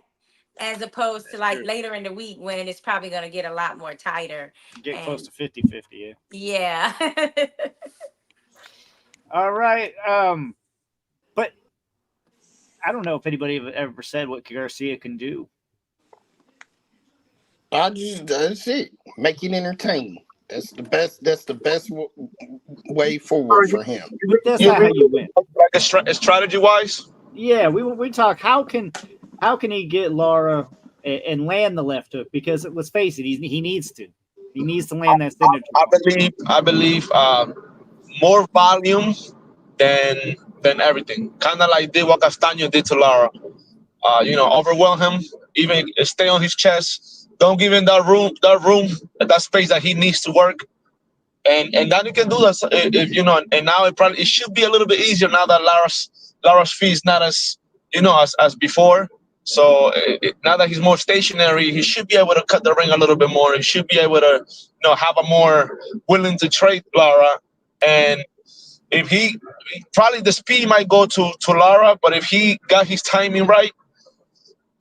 as opposed to That's like true. later in the week when it's probably going to get a lot more tighter. Get close And to 50-50. yeah. All right. But I don't know if anybody ever said what Garcia can do. That's it. Make it entertaining. That's the best. That's the best way forward for him. But that's You not how mean you win. like a strategy wise? Yeah, we talk. How can he get Lara and land the left hook? Because let's face it, he needs to. He needs to land that signature. I believe more volume than everything. Kind of like did what Castaño did to Lara. Overwhelm him, even stay on his chest. Don't give him that space that he needs to work. And then you can do that if you know. And now it should be a little bit easier now that Lara's feet is not as as before. So now that he's more stationary, he should be able to cut the ring a little bit more. He should be able to have a more willing to trade Lara. And if probably the speed might go to Lara, but if he got his timing right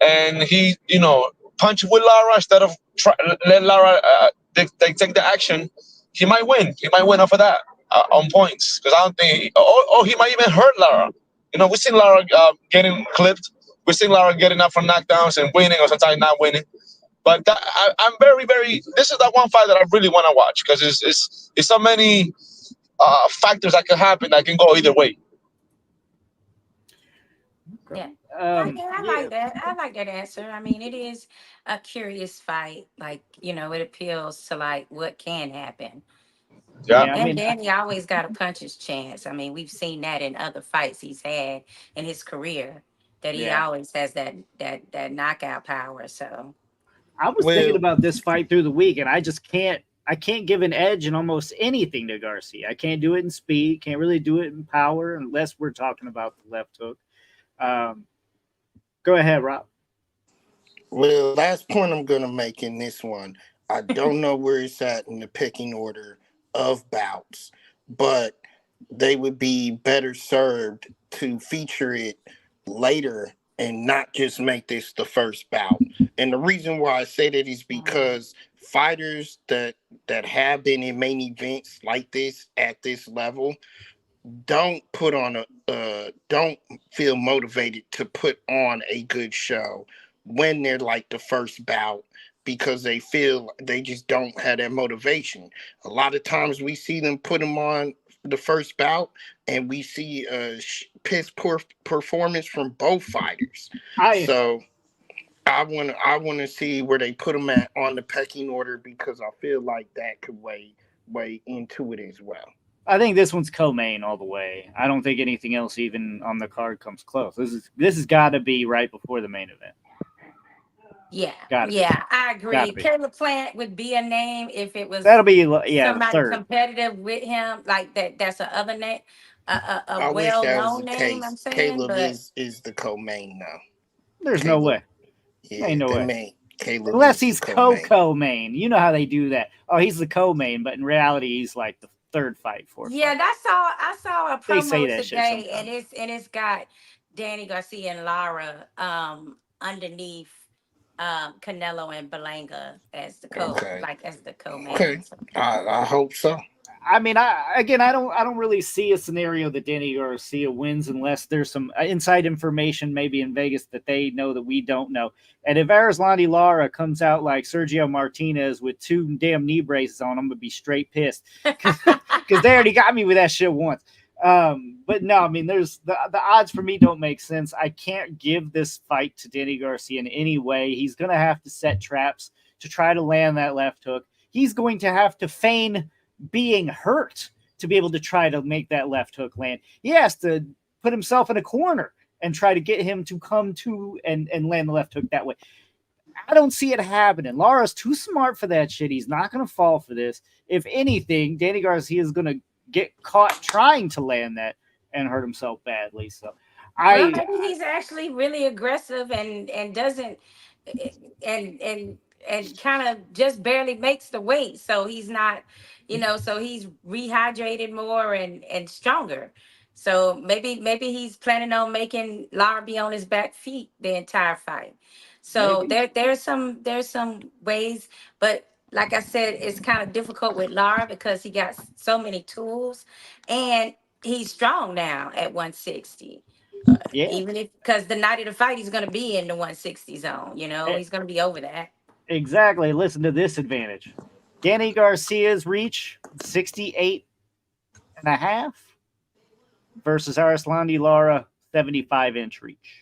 and he punch with Lara instead of let Lara they take the action, he might win. He might win off of that on points because I don't think. He might even hurt Lara. We've seen Lara getting clipped. We've seen Lara getting up from knockdowns and winning, or sometimes not winning. But I'm very, very. This is that one fight that I really want to watch because it's so many factors that could happen that can go either way. Yeah. I Yeah, like that. I like that answer. I mean, it is a curious fight. Like, it appeals to like what can happen. Yeah. yeah. I And mean, Danny always got a puncher's chance. I mean, we've seen that in other fights he's had in his career, that he yeah. always has that knockout power. So I was thinking Well, about this fight through the week, and I just can't. I can't give an edge in almost anything to Garcia. I can't do it in speed. Can't really do it in power unless we're talking about the left hook. Um, Go ahead, Rob. last point I'm gonna make in this one. I don't know where it's at in the picking order of bouts, but they would be better served to feature it later and not just make this the first bout. And the reason why I say that is mhm. because fighters that have been in main events like this at this level don't put on don't feel motivated to put on a good show when they're like the first bout, because they feel they just don't have that motivation. A lot of times we see them put them on the first bout and we see a piss poor performance from both fighters. I So I want to see where they put them at on the pecking order, because I feel like that could weigh into it as well. I think this one's co-main all the way. I don't think anything else even on the card comes close. This has got to be right before the main event. Yeah, Got to be. yeah, I Gotta agree. be. Caleb Plant would be a name if it was That'll be the somebody third. competitive with him, like that. That's a other name, a I wish that was well-known the name. I'm case. saying, Caleb but is the co-main now. There's no Caleb, way. yeah, Ain't no the way. main. Caleb Unless is the he's co-main. co-main. You know how they do that. Oh, he's the co-main, but in reality, he's like the third fight, fourth yeah, fight. I saw a They say promo that shit today, and sometimes. it's got Danny Garcia and Lara underneath Canelo and Berlanga as the Okay, co-main. okay. So, I hope so. I mean, I don't really see a scenario that Danny Garcia wins unless there's some inside information maybe in Vegas that they know that we don't know. And if Ersilandy Lara comes out like Sergio Martinez with two damn knee braces on, I'm gonna be straight pissed because they already got me with that shit once. But no, I mean, there's the odds for me don't make sense. I can't give this fight to Danny Garcia in any way. He's gonna have to set traps to try to land that left hook. He's going to have to feign being hurt to be able to try to make that left hook land. He has to put himself in a corner and try to get him to come to and land the left hook that way. I don't see it happening. Lara's too smart for that shit. He's not going to fall for this. If anything, Danny Garcia is going to get caught trying to land that and hurt himself badly. So well, I maybe he's actually really aggressive and doesn't and and kind of just barely makes the weight. So he's not, so he's rehydrated more and stronger. So maybe he's planning on making Lara be on his back feet the entire fight. So maybe there's some ways, but like I said, it's kind of difficult with Lara because he got so many tools, and he's strong now at 160. yeah. Even if, because the night of the fight, he's going to be in the 160 zone. He's going to be over that. Exactly. Listen to this advantage. Danny Garcia's reach 68 and a half versus Ersilandy Lara 75-inch reach.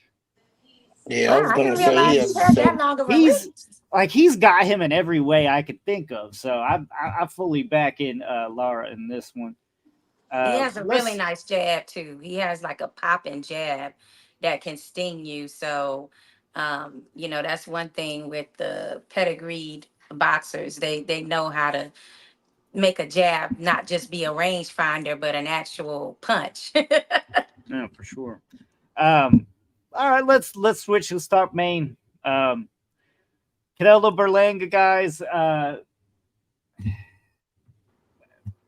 Yeah, I Wow, was I didn't gonna say he realize has he a had that seven. long of a He's reach. he's got him in every way I could think of. So I fully back in Lara in this one. He has a really Let's nice jab too. He has like a popping jab that can sting you. So, that's one thing with the pedigreed boxers. They know how to make a jab not just be a rangefinder, but an actual punch. no for sure. All right, let's switch to start main. Canelo Berlanga guys.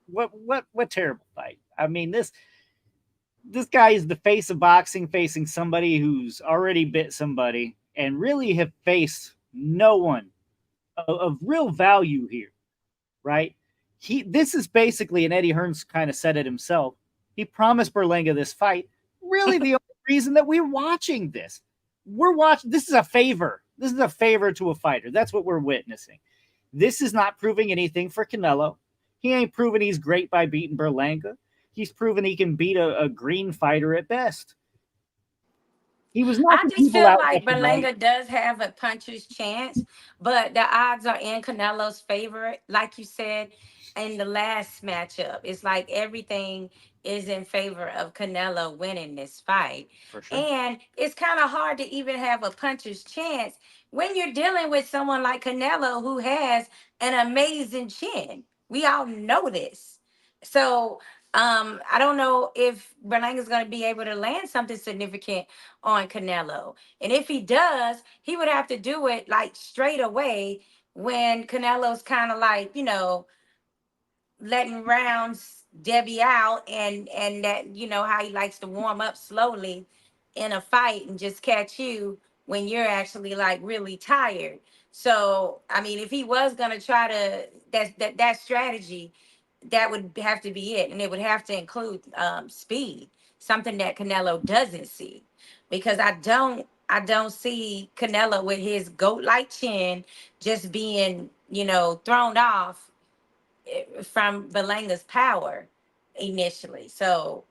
What terrible fight. I mean this guy is the face of boxing, facing somebody who's already bit somebody and really have faced no one of real value here, right? This is basically, and Eddie Hearns kind of said it himself. He promised Berlanga this fight. Really, the only reason that we're watching this, this is a favor. This is a favor to a fighter. That's what we're witnessing. This is not proving anything for Canelo. He ain't proven he's great by beating Berlanga. He's proven he can beat a green fighter at best. He was I knocking just people feel out like left and right. Berlanga does have a puncher's chance, but the odds are in Canelo's favor. Like you said in the last matchup, it's like everything is in favor of Canelo winning this fight. For sure. And it's kind of hard to even have a puncher's chance when you're dealing with someone like Canelo who has an amazing chin. We all know this. So I don't know if Berlanga's going to be able to land something significant on Canelo. And if he does, he would have to do it like straight away when Canelo's kind of like, letting rounds Debbie out and that, how he likes to warm up slowly in a fight and just catch you when you're actually like really tired. So, I mean, if he was gonna try to that strategy, that would have to be it, and it would have to include speed, something that Canelo doesn't see, because I don't see Canelo with his goat like chin just being thrown off from Berlanga's power initially. So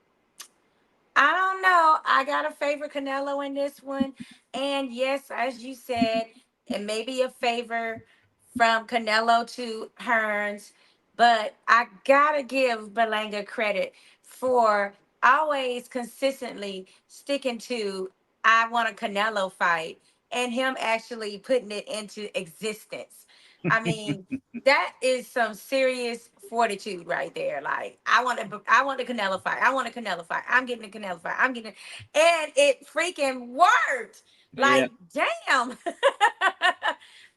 I don't know. I got to favor Canelo in this one. And yes, as you said, it may be a favor from Canelo to Hearns, but I got to give Berlanga credit for always consistently sticking to, I want a Canelo fight, and him actually putting it into existence. I mean, that is some serious fortitude right there. Like, I want the Canelo fight. I want a Canelo fight. I'm getting a Canelo fight. I'm getting, and it freaking worked. Yeah. Like, damn.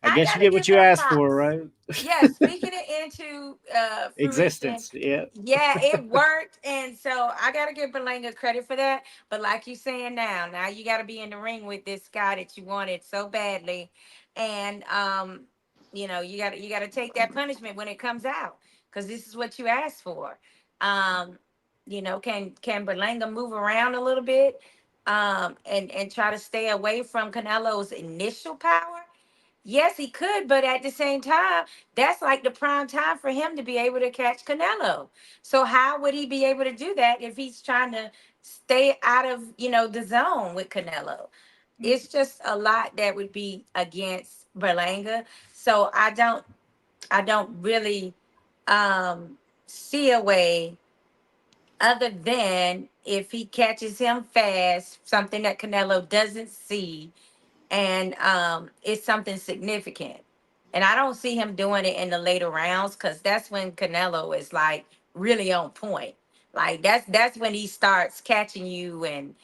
I I guess you gotta get what give you him asked for, props. right? Yeah, speaking it into fruition. Existence. Yeah. Yeah, it worked, and so I gotta give Berlanga credit for that. But like you saying now you gotta be in the ring with this guy that you wanted so badly, and you gotta take that punishment when it comes out, because this is what you asked for. Um, can Berlanga move around a little bit, and try to stay away from Canelo's initial power? Yes, he could, but at the same time, that's like the prime time for him to be able to catch Canelo. So how would he be able to do that if he's trying to stay out of, the zone with Canelo? It's just a lot that would be against Berlanga. So I don't really see a way, other than if he catches him fast, something that Canelo doesn't see, and it's something significant. And I don't see him doing it in the later rounds, because that's when Canelo is like really on point. Like that's when he starts catching you and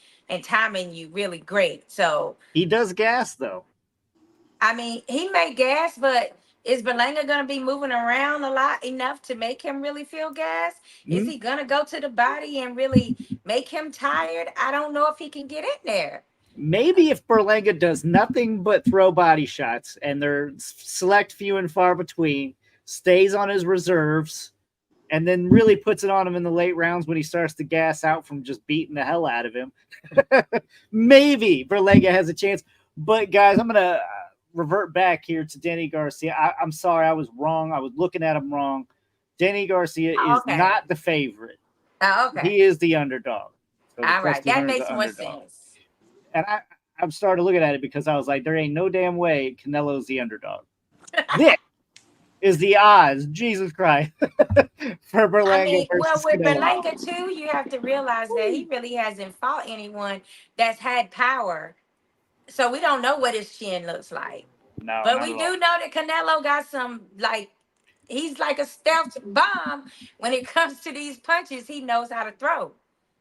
timing you really great. So He does gas though. I mean, he may gas, but is Berlanga gonna be moving around a lot enough to make him really feel gas? Is Mhm. he gonna go to the body and really make him tired? I don't know if he can get in there. Maybe if Berlanga does nothing but throw body shots and they're select few and far between, stays on his reserves, and then really puts it on him in the late rounds when he starts to gas out from just beating the hell out of him. Maybe Berlanga has a chance. But guys, I'm gonna revert back here to Danny Garcia. I'm sorry, I was wrong. I was looking at him wrong. Danny Garcia Oh, is okay. not the favorite. Oh, okay. He is the underdog. So the All plus right. That 200 is makes the more underdog. sense. And I'm starting looking at it because I was like, there ain't no damn way Canelo's the underdog. This is the odds, Jesus Christ, for I Berlanga mean, well, versus with Canelo. Berlanga too, you have to realize that he really hasn't fought anyone that's had power. So we don't know what his chin looks like. No, But not we at do all. know that Canelo got some, like, he's like a stealth bomb when it comes to these punches. He knows how to throw.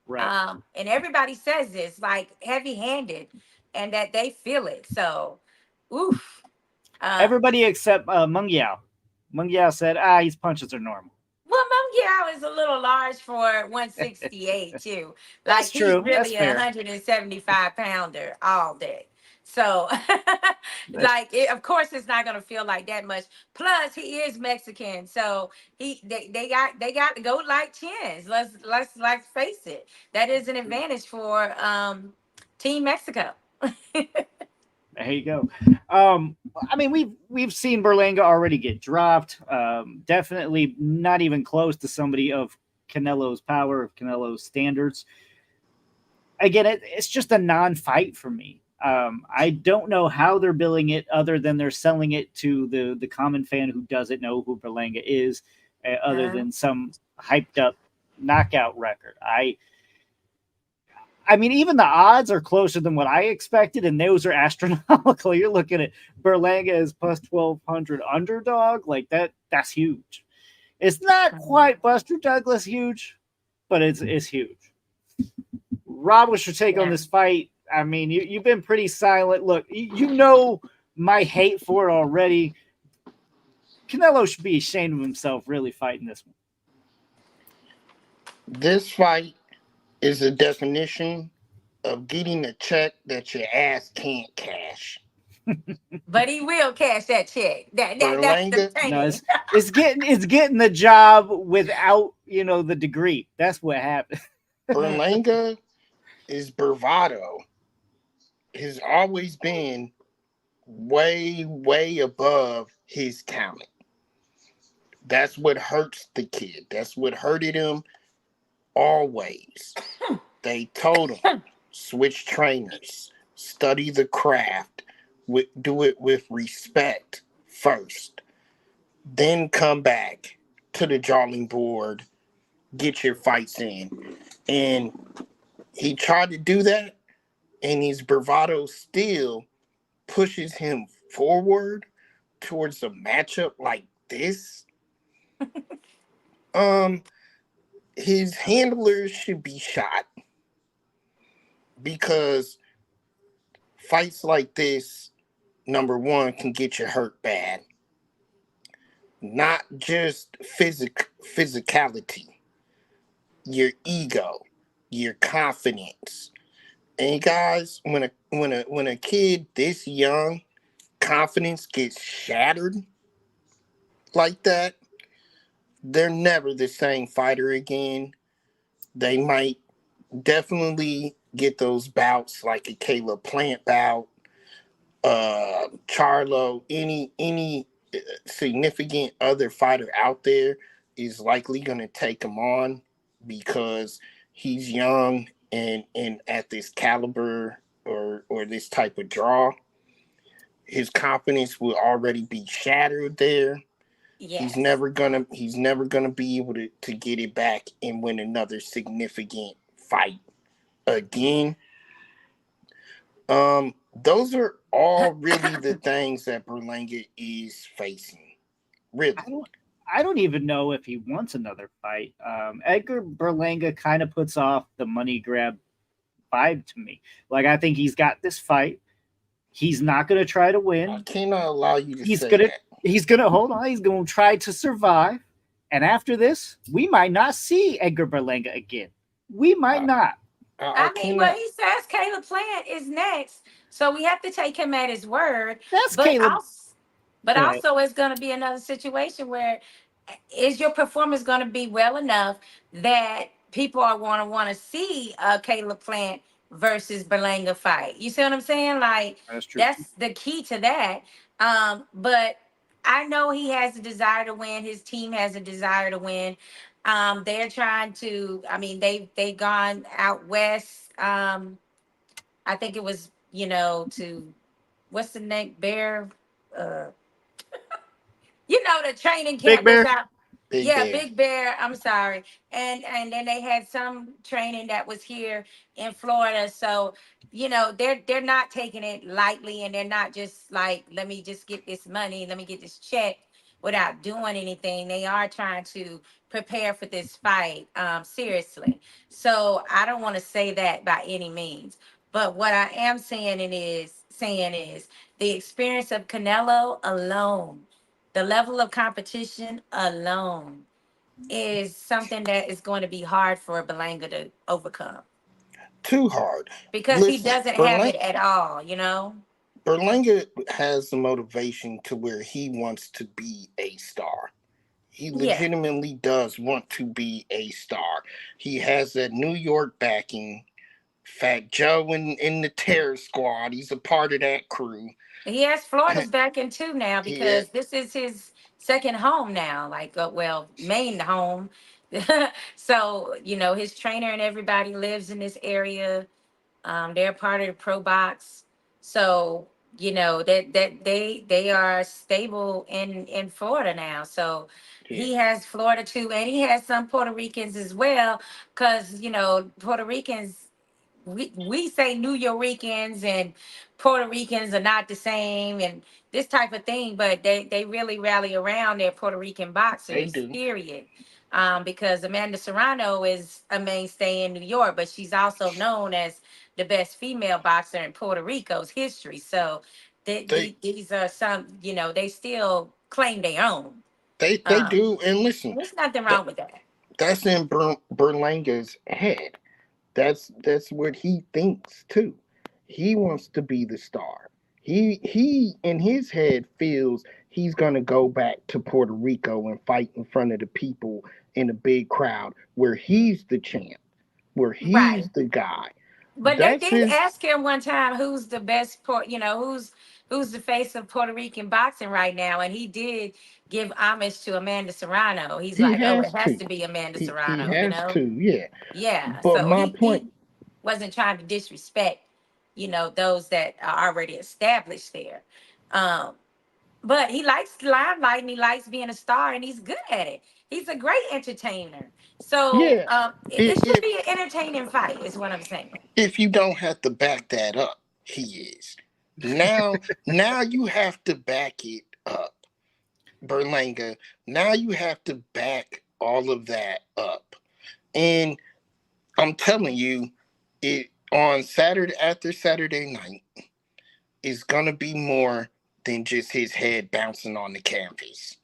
Right. And everybody says this, like, heavy handed, and that they feel it. So, oof. Uh, Everybody except Meng Yao. Meng Yao said, his punches are normal. well, Mungkiao is a little large for 168 too. Like, That's he's true. That's really a fair. 175-pounder all day. So, That's like, of course, it's not gonna feel like that much. Plus, he is Mexican, so they got to go like chins. Let's like face it. That is an advantage for Team Mexico. There you go. I mean, we've seen Berlanga already get dropped. Definitely not even close to somebody of Canelo's power, of Canelo's standards. Again, it's just a non-fight for me. I don't know how they're billing it, other than they're selling it to the common fan who doesn't know who Berlanga is, other Uh, than some hyped up knockout record. I mean, even the odds are closer than what I expected, and those are astronomical. You're looking at Berlanga as plus 1,200 underdog. Like that, that's huge. It's not quite Buster Douglas huge, but it's huge. Rob, what's your take on yeah. this fight? I mean, you've been pretty silent. Look, you know my hate for it already. Canelo should be ashamed of himself really fighting this one. This fight is a definition of getting a check that your ass can't cash. But he will cash that check. That's the Berlanga, No, thing. it's getting the job without the degree. That's what happened. Berlanga is bravado. Has always been way, way above his talent. That's what hurts the kid. That's what hurted him always. They told him, switch trainers, study the craft, do it with respect first, then come back to the drawing board, get your fights in. And he tried to do that, and his bravado still pushes him forward towards a matchup like this. Um, his handlers should be shot because fights like this, number one, can get you hurt bad. Not just physicality, your ego, your confidence. And guys, when a kid this young, confidence gets shattered like that, they're never the same fighter again. They might definitely get those bouts like a Caleb Plant bout, Charlo, any significant other fighter out there is likely going to take him on because he's young and at this caliber or this type of draw. His confidence will already be shattered there. Yes. He's never gonna be able to get it back and win another significant fight again. Those are all really the things that Berlanga is facing. Really. I don't even know if he wants another fight. Edgar Berlanga kind of puts off the money grab vibe to me. Like I think he's got this fight. He's not going to try to I win. cannot allow you to He's say gonna that. he's gonna hold on. He's gonna try to survive. And after this, we might not see Edgar Berlanga again. We might I, not. I I mean, well, cannot. he says Caleb Plant is next, so we have to take him at his word. That's But Caleb. also, but Go ahead. also, it's going to be another situation where is your performance going to be well enough that people are going to want to see a Caleb Plant versus Berlanga fight? You see what I'm saying? Like That's true. that's the key to that. But I know he has a desire to win. His team has a desire to win. They're trying to. I mean, they've gone out west. I think it was to what's the name Bear. Uh, the training Big camp that's Bear. out. Big Yeah, Bear. Big Bear. I'm sorry. And then they had some training that was here in Florida. So, they're not taking it lightly, and they're not just like, let me just get this money, let me get this check without doing anything. They are trying to prepare for this fight seriously. So I don't want to say that by any means. But what I am saying is the experience of Canelo alone, the level of competition alone is something that is going to be hard for Belanga to overcome Too hard. because he Listen, doesn't have it at all. Berlanga has the motivation to where he wants to be a star. He Yeah. legitimately does want to be a star. He has that New York backing. Fat Joe in the Terror Squad. He's a part of that crew. He has Florida's back in too now he because this is his second home now, like, main home. So, his trainer and everybody lives in this area. They're part of the Pro Box, so that they are stable in Florida now. So yeah, he has Florida too, and he has some Puerto Ricans as well, because Puerto Ricans. We say New Yorkers and Puerto Ricans are not the same and this type of thing, but they really rally around their Puerto Rican they boxers, do. period. Because Amanda Serrano is a mainstay in New York, but she's also known as the best female boxer in Puerto Rico's history. So They these are some, they still claim their own. they Um, do. And listen, there's nothing that wrong with that. that's in Berlanga's head. That's what he thinks too. He wants to be the star. He in his head feels he's gonna go back to Puerto Rico and fight in front of the people in a big crowd where he's the champ, where Right. he's the guy. But they That's did his. ask him one time who's the best who's the face of Puerto Rican boxing right now, and he did give homage to Amanda Serrano. He's He like, oh, it has has to. to be Amanda He Serrano, you has know? to. Yeah. Yeah. But So my he point. wasn't trying to disrespect, those that are already established there. Um, but he likes limelight and he likes being a star and he's good at it. He's a great entertainer. So Yeah. it should be an entertaining fight, is what I'm saying. If you don't have to back that up, he is. Now you have to back it up. Berlanga, now you have to back all of that up. And I'm telling you, it on Saturday after Saturday night is gonna be more than just his head bouncing on the canvas.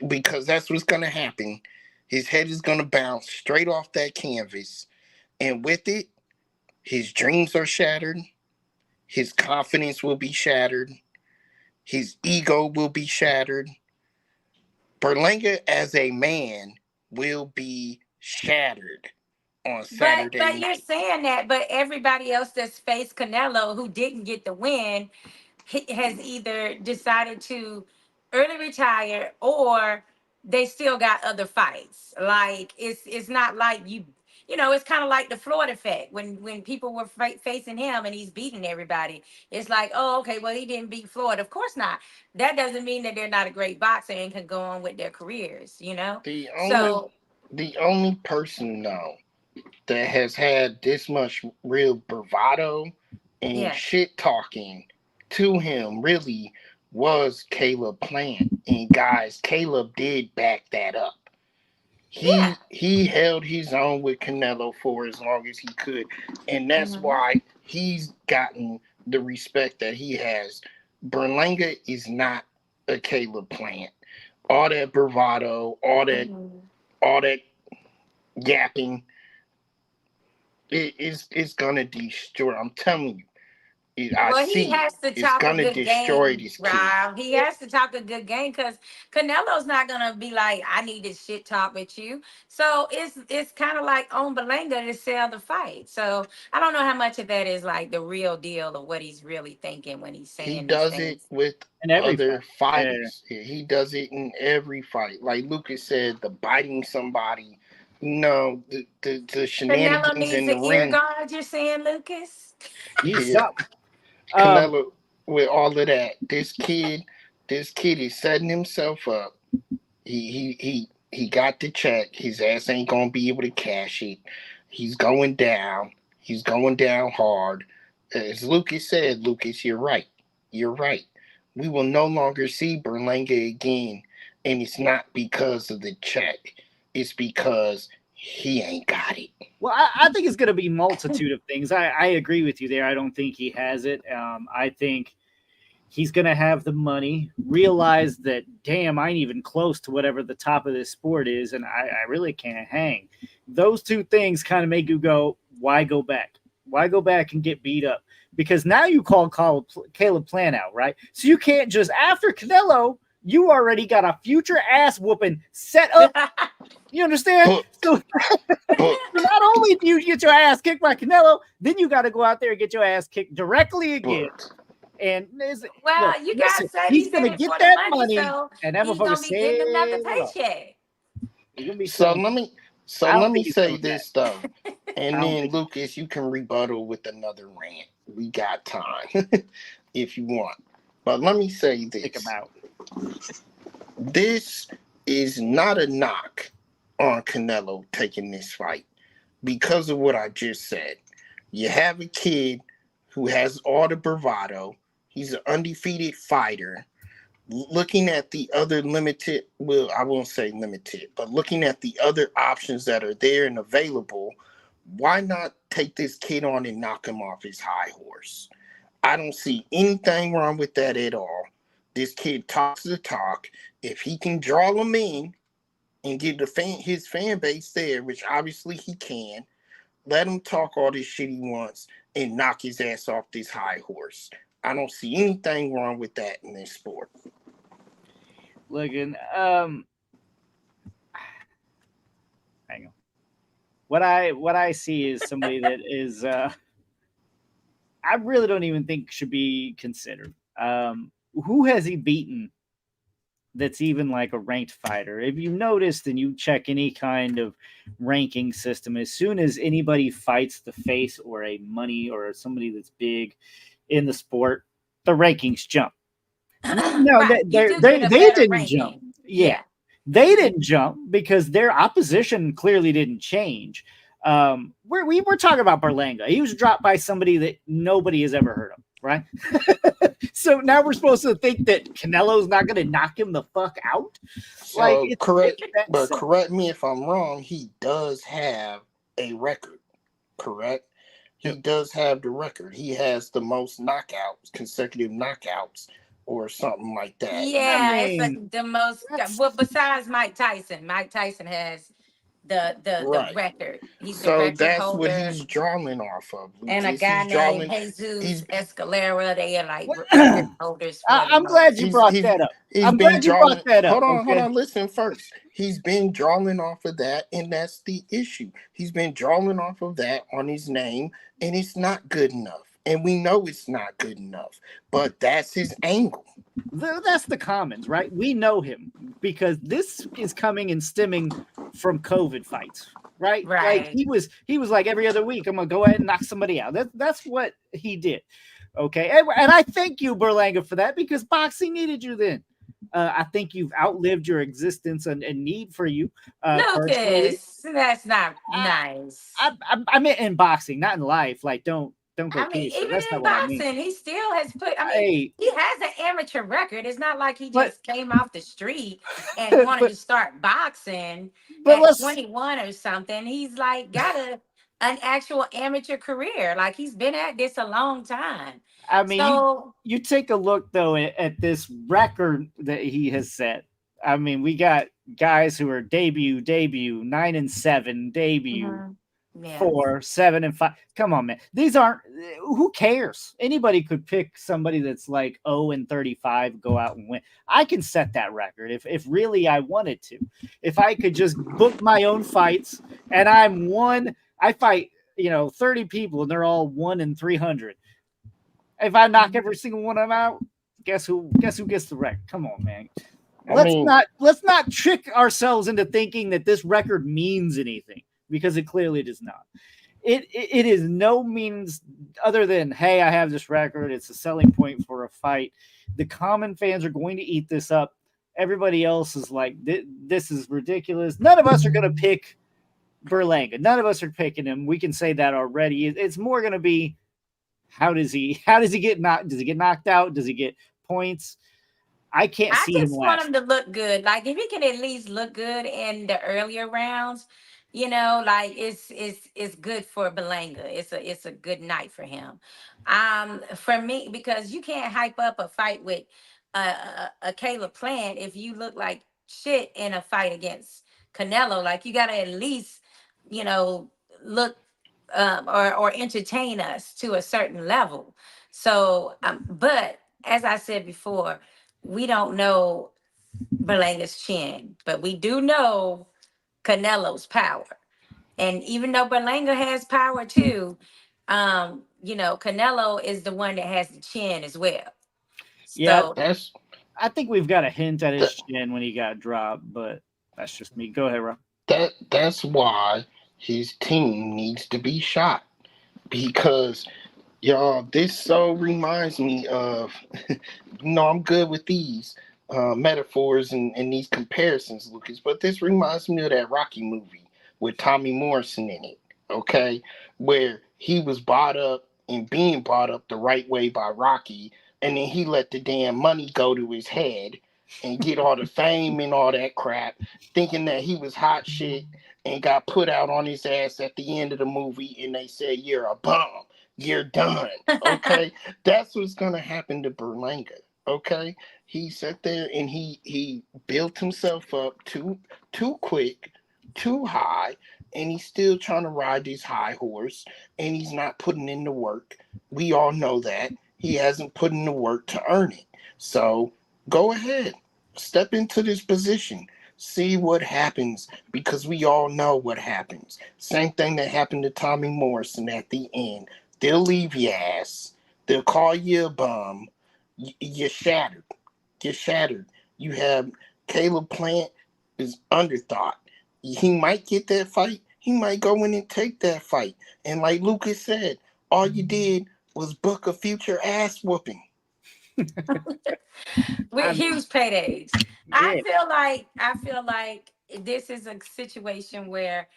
Because that's what's gonna happen. His head is gonna bounce straight off that canvas, and with it, his dreams are shattered. His confidence will be shattered. His ego will be shattered. Berlanga as a man will be shattered on Saturday But you're night. saying that, but everybody else that's faced Canelo who didn't get the win has either decided to early retire or they still got other fights. Like it's not like it's kind of like the Floyd effect when people were facing him and he's beating everybody. It's like, oh, okay, well he didn't beat Floyd. Of course not. That doesn't mean that they're not a great boxer and can go on with their careers. The only So the only person though that has had this much real bravado and yeah, shit talking to him really was Caleb Plant. And guys, Caleb did back that up. yeah. He held his own with Canelo for as long as he could, and that's Hmm. why he's gotten the respect that he has. Berlanga is not a Caleb Plant. All that bravado, Hmm. all that yapping, it's gonna destroy. I'm telling you, I Well, he see it. has to It's talk a gonna good destroy game, this kid. Rob. He has to talk a good game because Canelo's not gonna be like, I need to shit talk with you. So it's kind of like on Berlanga to sell the fight. So I don't know how much of that is like the real deal or what he's really thinking when he's He saying these does it things. with in every other fight. Yeah. fighters. He does it in every fight. Like Lucas said, the biting somebody, the Canelo shenanigans needs in the an ear ring. guard. You're saying, Lucas? He's Yeah, something. Um, Canelo with all of that. This kid is setting himself up. He got the check. His ass ain't gonna be able to cash it. He's going down. He's going down hard. As Lucas said, Lucas, you're right. You're right. We will no longer see Berlanga again, and it's not because of the check. It's because he ain't got it. well, I think it's going to be multitude of things. I agree with you there. I don't think he has it. I think he's going to have the money, realize that, damn, I ain't even close to whatever the top of this sport is, and I really can't hang. Those two things kind of make you go, why go back? Why go back and get beat up? Because now you call Caleb Plant out, right? So you can't just, after Canelo, you already got a future ass whooping set up. You understand? Booked. So Booked. not only do you get your ass kicked by Canelo, then you got to go out there and get your ass kicked directly again. Booked. And look, Well, you guys listen, said he's he's in gonna it get for the that money, money, so and that he's motherfucker gonna be getting another said, paycheck. he's gonna be So saying, let me so I don't let me think he's say coming back. this though. I And don't then think. Lucas, you can rebuttal with another rant. We got time if you want. But let me say Think this. about. This is not a knock on Canelo taking this fight because of what I just said. You have a kid who has all the bravado. He's an undefeated fighter. Looking at the other limited, well, I won't say limited, but looking at the other options that are there and available, why not take this kid on and knock him off his high horse? I don't see anything wrong with that at all. This kid talks the talk. If he can draw them in and get his fan base there, which obviously he can, let him talk all this shit he wants and knock his ass off this high horse. I don't see anything wrong with that in this sport. Looking, hang on. What I see is somebody that is, I really don't even think should be considered. Who has he beaten that's even like a ranked fighter? If you noticed and you check any kind of ranking system, as soon as anybody fights the face or a money or somebody that's big in the sport, the rankings jump. No, Right. You do they get a they better didn't jump. ranking. Yeah, Yeah. they didn't jump because their opposition clearly didn't change. We're talking about Berlanga. He was dropped by somebody that nobody has ever heard of, right? So now we're supposed to think that Canelo's not going to knock him the fuck out. Like So correct, but correct me if I'm wrong. He does have a record, correct? He does have the record. He has the most knockouts, consecutive knockouts, or something like that. I Yeah, it's like mean, the most. Well, besides Mike Tyson has the Right. record. He's the So record that's what holder. he's drawing off of, And a Lucas. guy He's named drawing. Jesus He's Escalera. They are like record holders for the I'm glad most. you brought that up. He's I'm been glad you brought drawing. that up. Hold Okay. on. Listen first. He's been drawing off of that, and that's the issue. He's been drawing off of that on his name, and it's not good enough. And we know it's not good enough, but that's his angle. That's the commons, right? We know him because this is coming and stemming from COVID fights, right? Like Right. he was like every other week, I'm gonna go ahead and knock somebody out. That's what he did. Okay, and I thank you, Berlanga, for that because boxing needed you then. I think you've outlived your existence and need for you personally. Lucas, that's not nice. I meant in boxing, not in life. Like don't go I mean, case. even That's not in what I mean. boxing, he still has put. I mean, Hey, he has an amateur record. It's not like he but just came off the street and wanted but to start boxing but at let's 21 or something. He's like got an actual amateur career. Like he's been at this a long time. I mean, So you take a look though at this record that he has set. I mean, we got guys who are debut, 9-7, debut, mhm, yes. 4-7-5. Come on, man. These aren't. Who cares? Anybody could pick somebody that's like 0-35, go out and win. I can set that record if really I wanted to. If I could just book my own fights and I'm one, I fight 30 people and they're all 1-300. If I knock every single one of them out, guess who gets the record? Come on, man. Let's not trick ourselves into thinking that this record means anything because it clearly does not. It is no means other than, hey, I have this record. It's a selling point for a fight. The common fans are going to eat this up. Everybody else is like, this is ridiculous. None of us are going to pick Berlanga. None of us are picking him. We can say that already. It's more going to be, how does he get knocked? Does he get knocked out? Does he get points? I can't I see him just want last. him to look good. Like if he can at least look good in the earlier rounds, like it's good for Belanga. It's a good night for him. For me, because you can't hype up a fight with a Caleb Plant if you look like shit in a fight against Canelo. Like you gotta at least, look or entertain us to a certain level. So, but as I said before, we don't know Berlanga's chin, but we do know Canelo's power. And even though Berlanga has power too, Canelo is the one that has the chin as well. Yeah, So I think we've got a hint at his chin when he got dropped, but that's just me. Go ahead, Rob. That's why his team needs to be shot, because y'all, this so reminds me of I'm good with these metaphors and these comparisons, Lucas, but this reminds me of that Rocky movie with Tommy Morrison in it, okay, where he was brought up and being brought up the right way by Rocky, and then he let the damn money go to his head and get all the fame and all that crap, thinking that he was hot shit, and got put out on his ass at the end of the movie, and they said, "You're a bum. You're done." Okay, that's what's gonna happen to Berlanga. Okay, he sat there and he built himself up too quick, too high, and he's still trying to ride this high horse, and he's not putting in the work. We all know that, He hasn't put in the work to earn it. So go ahead, step into this position, see what happens, because we all know what happens. Same thing that happened to Tommy Morrison at the end. They'll leave your ass. They'll call you a bum. You're shattered. You're shattered. You have Caleb Plant is underthought. He might get that fight. He might go in and take that fight. And like Lucas said, all you did was book a future ass whooping. With I'm huge paydays. yeah. I feel like this is a situation where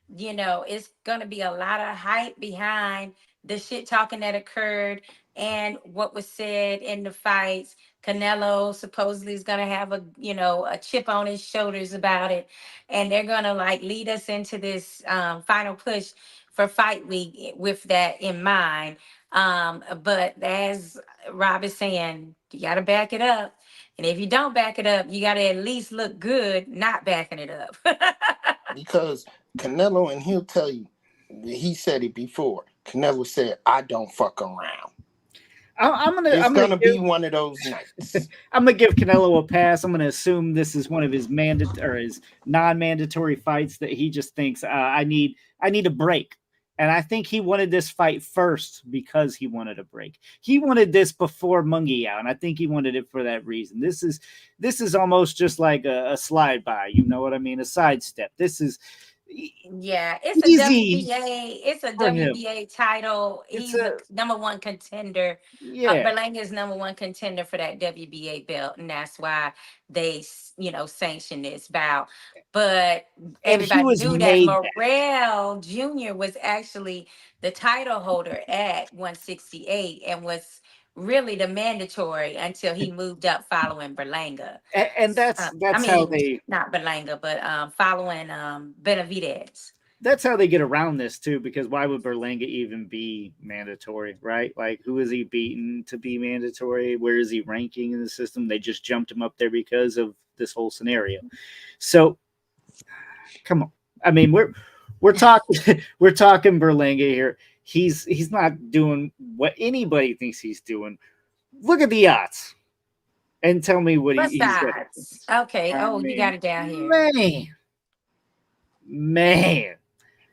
it's going to be a lot of hype behind the shit talking that occurred and what was said in the fights. Canelo supposedly is going to have a chip on his shoulders about it. And they're going to like lead us into this final push for fight week with that in mind. But as Rob is saying, you got to back it up. And if you don't back it up, you got to at least look good not backing it up. Because Canelo, and he'll tell you, he said it before. Canelo said, I don't fuck around. It's I'm gonna gonna be one of those nights. I'm gonna give Canelo a pass. I'm gonna assume this is one of his his non-mandatory fights that he just thinks I need a break. And I think he wanted this fight first because he wanted a break. He wanted this before Munguia, and I think he wanted it for that reason. This is almost just like a slide by. You know what I mean? A sidestep. This is Yeah, it's a easy WBA. It's a for him. WBA title. It's He's the a number one contender. yeah. Berlanga is number one contender for that WBA belt, and that's why they, sanction this bout. But And he everybody was knew that made Morrell Jr. was actually the title holder at 168 and was really the mandatory until he moved up following Berlanga. and I that's how mean, they not Berlanga, but following Benavidez. get around this too, because why would Berlanga even be mandatory, right? Like, who is he beaten to be mandatory? Where is he ranking in the system? They just jumped him up there because of this whole scenario. So come on. I mean, we're talking we're talking Berlanga here. He's not doing what anybody thinks he's doing. Look at the odds and tell me what he's got. Besides, okay. I Oh, you got mean, it down here. man.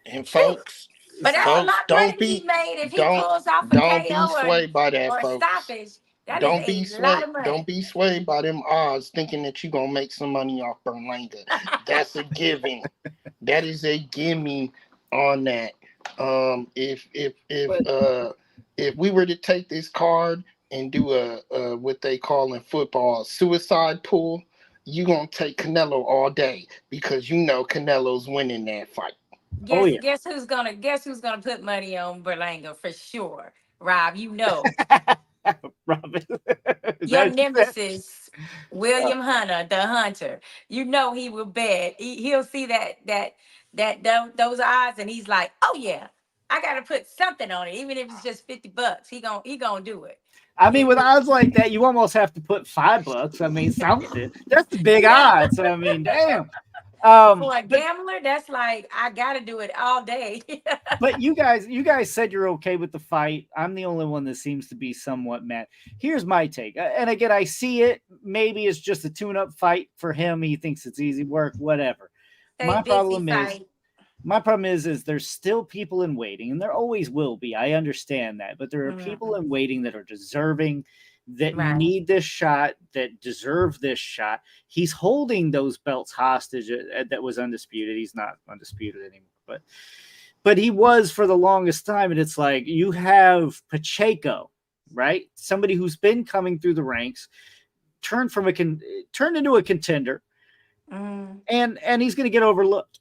And Shoot. folks, But that's a folks, lot of money to be made if he don't pulls off a don't be KO swayed by that, or folks. stoppage. That is a lot of Don't money. be swayed by them odds thinking that you're gonna make some money off Berlanga. That's a given. That is a gimme on that. If we were to take this card and do a what they call in football suicide pool, you gonna take Canelo all day because you know Canelo's winning that fight. Oh Guess yeah. guess who's gonna put money on Berlanga for sure. Rob, you know. Robin. Your That's nemesis, William Hunter, the hunter. You know he will bet. He'll see those odds, and he's like, "Oh yeah, I got to put something on it, even if it's just $50. He gonna do it." I mean, He, with odds like that, you almost have to put $5. I mean, something. That's the big yeah, odds. I mean, damn. for a But gambler, that's like I got to do it all day. you guys said you're okay with the fight. I'm the only one that seems to be somewhat mad. Here's my take, and again, I see it. Maybe it's just a tune-up fight for him. He thinks it's easy work, whatever. Stay My busy problem is fight. my problem is there's still people in waiting, and there always will be. I understand that, but there are people Mhm. in waiting that are deserving, that Right. need this shot, that deserve this shot. He's holding those belts hostage. That was undisputed. He's not undisputed anymore, but he was for the longest time. And it's like you have Pacheco, right? Somebody who's been coming through the ranks, turned into a contender, Mm. and he's going to get overlooked.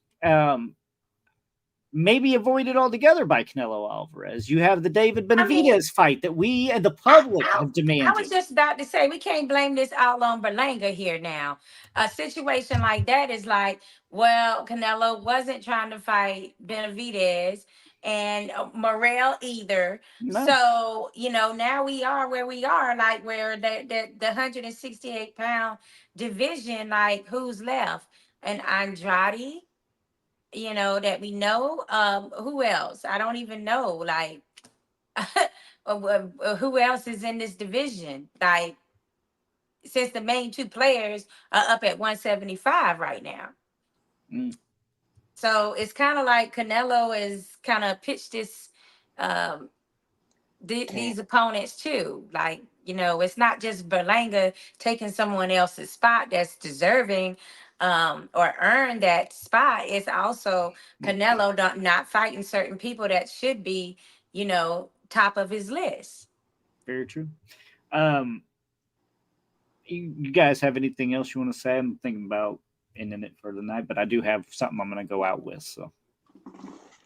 Maybe avoided altogether by Canelo Alvarez. You have the David I mean, Benavidez fight that we and the I, public I, have I was demanded. just about to say we can't blame this all on Berlanga here now. A situation like that is like, well, Canelo wasn't trying to fight Benavidez and Morrell either. No, So, now we are where we are, like where the 168-pound division, like who's left? And Andrade, that we know. Who else? I don't even know. Like, Who else is in this division? Like, since the main two players are up at 175 right now. Mm. So it's kind of like Canelo is kind of pitched this um, these opponents too. Like, it's not just Berlanga taking someone else's spot that's deserving or earned that spot. It's also Canelo not fighting certain people that should be, top of his list. Very true. You guys have anything else you want to say? I'm thinking about ending it for the night, but I do have something I'm going to go out with. So,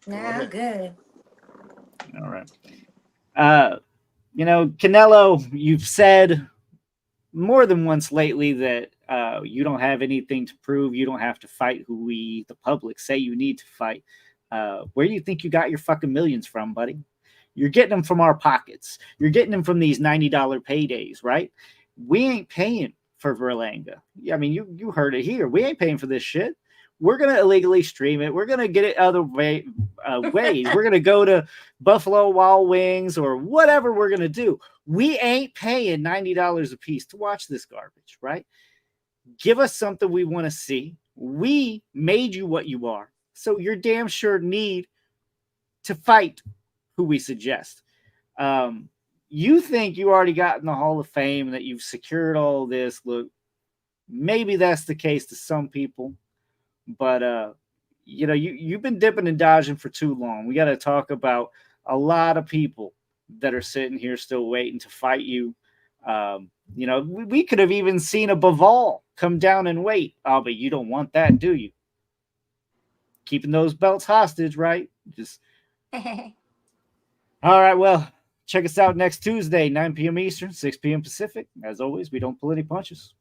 Nah, good. all right. Canelo, you've said more than once lately that you don't have anything to prove. You don't have to fight who we, the public, say you need to fight. Where do you think you got your fucking millions from, buddy? You're getting them from our pockets. You're getting them from these $90 paydays, right? We ain't paying for Berlanga. I mean, you heard it here. We ain't paying for this shit. We're going to illegally stream it. We're going to get it other ways. We're going to go to Buffalo Wild Wings or whatever we're going to do. We ain't paying $90 a piece to watch this garbage, right? Give us something we want to see. We made you what you are. So you're damn sure need to fight who we suggest. You think you already got in the Hall of Fame, that you've secured all this. Look, maybe that's the case to some people, but you've been dipping and dodging for too long. We got to talk about a lot of people that are sitting here still waiting to fight you. We could have even seen a Bivol come down and wait. Oh, but you don't want that, do you? Keeping those belts hostage, right? Just all right. Well, check us out next Tuesday, 9 p.m. Eastern, 6 p.m. Pacific. As always, we don't pull any punches.